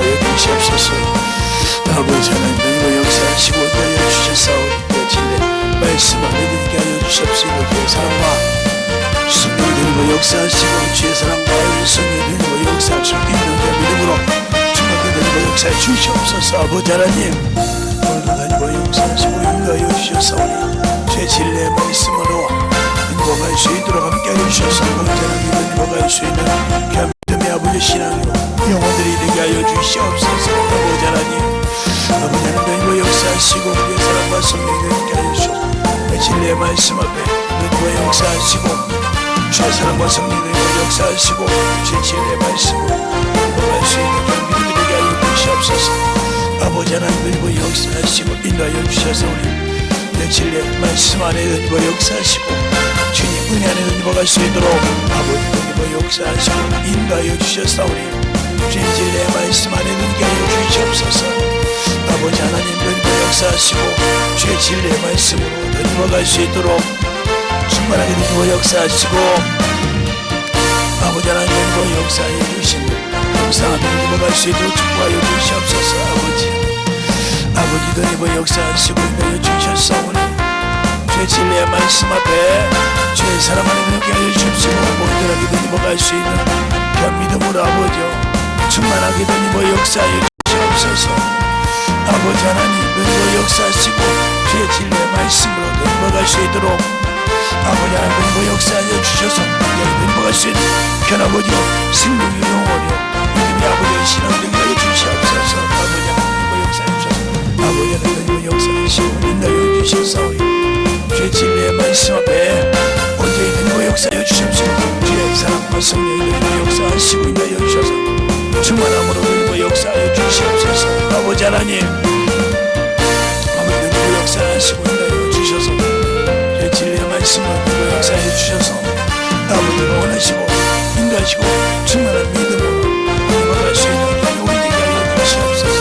인도하여 주시옵소서. 아버지 하나님 너희가 역사하시고 인도하여 주셨사오니 진리 말씀 안에 드리게 하여 주시옵시고 주의 사랑과 성령이 드리고 역사하시고 주의 사랑과 성령이 드리고 역사하시고 인도하여 믿음으로 충만히 드리고 역사해 주시옵소서. 아버지 하나님 오늘도 다니고 역사하시고 인도하여 주셨사오니 주의 진리의 말씀으로 인도할 수 있도록 함께하여 주셔서 온전하게 인도할 수 있는 귀한 믿음의 아버지 신앙으로 영혼들이 되게 하여 주시옵소서. 아버지 하나님 아버지 하나님 역사하시고 우리의 사랑과 성령이 되게 하여 주시옵소서. 진리의 말씀 앞에 너희와 역사하시고 주의 사랑과 성령이 되게 역사하시고 주의 진리의 말씀으로 인도할 수 있는 귀한 믿음이 되게 하여 주시옵소서. 아버지 하나님 너희와 역사하시고 인도하여 주셔서 우리 내 진리의 말씀 안에 너희와 역사하시고 주님 은혜 안에 너희와 갈 수 있도록 아버지 너희와 역사하시고 인도하여 주셨사오니 주의 진리의 말씀 안에 눈게 하여 주시옵소서. 아버지 하나님 너희와 역사하시고 주의 진리의 말씀으로 너희와 갈 수 있도록 충만하게 너희와 역사하시고 아버지 하나님 너희와 역사하여 주신 감사하며 너희와 갈 수 있도록 축복하여 주시옵소서. 아버지 너희와 역사하시고 인도하여 주셨사오니 주의 진리의 말씀 앞에 주의 사랑 안에 눈게 하여 주시옵시고 온전하게 너희와 갈 수 있는 귀한 믿음으로 아버지여 충만하게 너희와 역사하여 주시옵소서. 아버지 하나님 너희와 역사하시고 주의 진리의 말씀으로 너희와 갈 수 있도록 아버지 하나님 너희와 역사하여 주셔서 너희와 갈 수 있는 귀한 아버지여 생명이 영원이요 믿음의 아버지의 신앙 되게 하여 주시옵소서. 아버지 하나님 너희와 역사하여 주셔서 아버지 하나님 너희와 역사하시고 인도하여 주셨사오니 주의 진리의 말씀 앞에 온전히 너희와 역사하여 주시옵시고 주의 사랑과 성령이 너희와 역사하시고 인도하여 주셔서 충만함으로 너희와 역사하여 주시옵소서. 아버지 하나님 아버지 너희와 역사하시고 인도하여 주셔서 주의 진리의 말씀으로 너희와 역사하여 주셔서 아버지가 원하시고 인도하시고 충만한 믿음으로 너희와 갈 수 있는 영혼이 되게 하여 주시옵소서.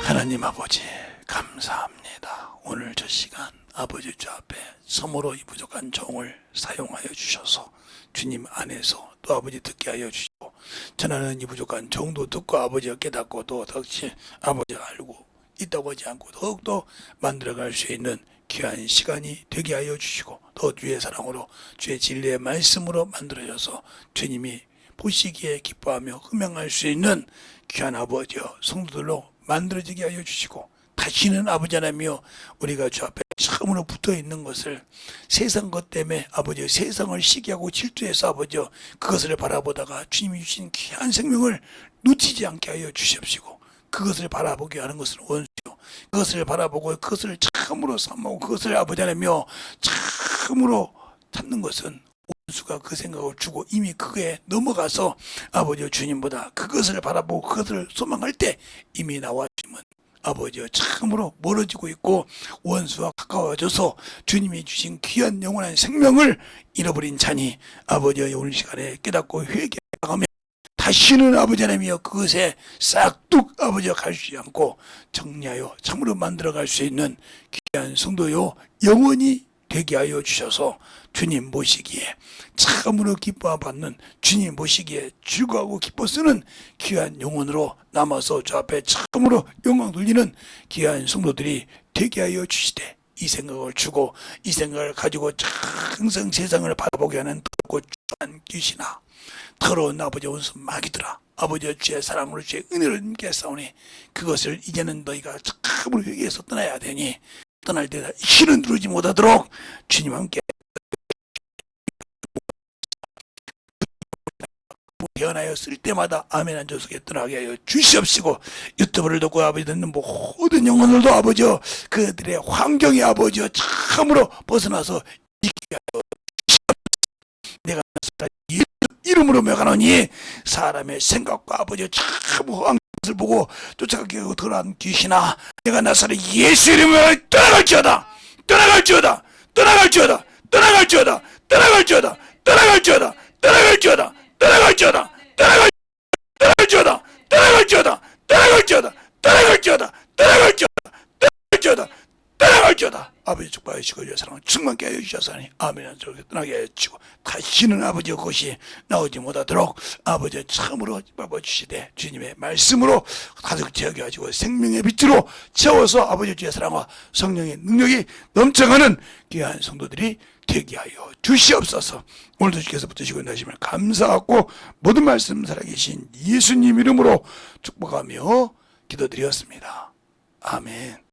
하나님 아버지 감사합니다. 오늘 저 시간 아버지 주 앞에 섬으로 이 부족한 종을 사용하여 주셔서 주님 안에서 또 아버지 듣게 하여 주시고 전하는 이 부족한 종도 듣고 아버지가 깨닫고 또 덕시 아버지가 알고 있다고 하지 않고 더욱더 만들어갈 수 있는 귀한 시간이 되게 하여 주시고 또 주의 사랑으로 주의 진리의 말씀으로 만들어져서 주님이 보시기에 기뻐하며 흠양할 수 있는 귀한 아버지여 성도들로 만들어지게 하여 주시고 다시는 아버지 하나님이여 우리가 주 앞에 처음으로 붙어 있는 것을 세상 것 때문에 아버지 세상을 시기하고 질투해서 아버지여 그것을 바라보다가 주님이 주신 귀한 생명을 놓치지 않게 하여 주시옵시고 그것을 바라보게 하는 것은 원수요 그것을 바라보고 그것을 참으로 삼고 그것을 아버지 하나님이여 참으로 찾는 것은 원수가 그 생각을 주고 이미 그거에 넘어가서 아버지 주님보다 그것을 바라보고 그것을 소망할 때 이미 나와 주님은 아버지여 참으로 멀어지고 있고 원수와 가까워져서 주님이 주신 귀한 영원한 생명을 잃어버린 자니 아버지여 오늘 시간에 깨닫고 회개하며 다시는 아버지 하나님이여 그것에 싹둑 아버지여 가시지 않고 정리하여 참으로 만들어갈 수 있는 귀한 성도요 영원히 되게 하여 주셔서 주님 모시기에 참으로 기뻐받는 주님 모시기에 즐거워하고 기뻐 쓰는 귀한 영혼으로 남아서 저 앞에 참으로 영광 돌리는 귀한 성도들이 되게 하여 주시되 이 생각을 주고 이 생각을 가지고 항상 세상을 바라보게 하는 더럽고 추한 귀신아 더러운 아버지 원수 마귀들아 아버지의 주의 사랑으로 주의 은혜를 님께 싸우니 그것을 이제는 너희가 참으로 회개해서 떠나야 되니 떠날 때다 이는 누르지 못하도록 주님 함께 태어나여 쓸 때마다 아멘 한 조속에 떠나게 하여 주시옵시고 유튜브를 듣고 아버지 듣는 모든 영혼들도 아버지여 그들의 환경이 아버지여 참으로 벗어나서 있게 하여 주시옵소서. 내가 예수 이름으로 명하노니 사람의 생각과 아버지여 참 허한 것을 보고 쫓아가게 하고 더러운 귀신아 내가 나사렛 예수 이름으로 떠나갈지어다 떠나갈지어다 떠나갈지어다 떠나갈지어다 떠나갈지어다 떠나갈지어다 떠나갈지어다 떠나갈지어다 떠나갈지어다 떠나갈지어다 떠나갈지어다 떠나갈지어다 떠나갈지어다 떠나갈지어다 떠나갈지어다 떠나갈지어다 아버지 축복하시고 주의 사랑을 충만케 하여 주셔서니 아멘을 저렇게 떠나게 하여 주시고 다시는 아버지의 것이 나오지 못하도록 아버지의 참으로 밟아주시되 주님의 말씀으로 가득 채워가지고 생명의 빛으로 채워서 아버지 주의 사랑과 성령의 능력이 넘쳐가는 귀한 성도들이 되게 하여 주시옵소서. 오늘도 주께서 붙으시고 인도하심을 감사하고 모든 말씀 살아계신 예수님 이름으로 축복하며 기도드렸습니다. 아멘.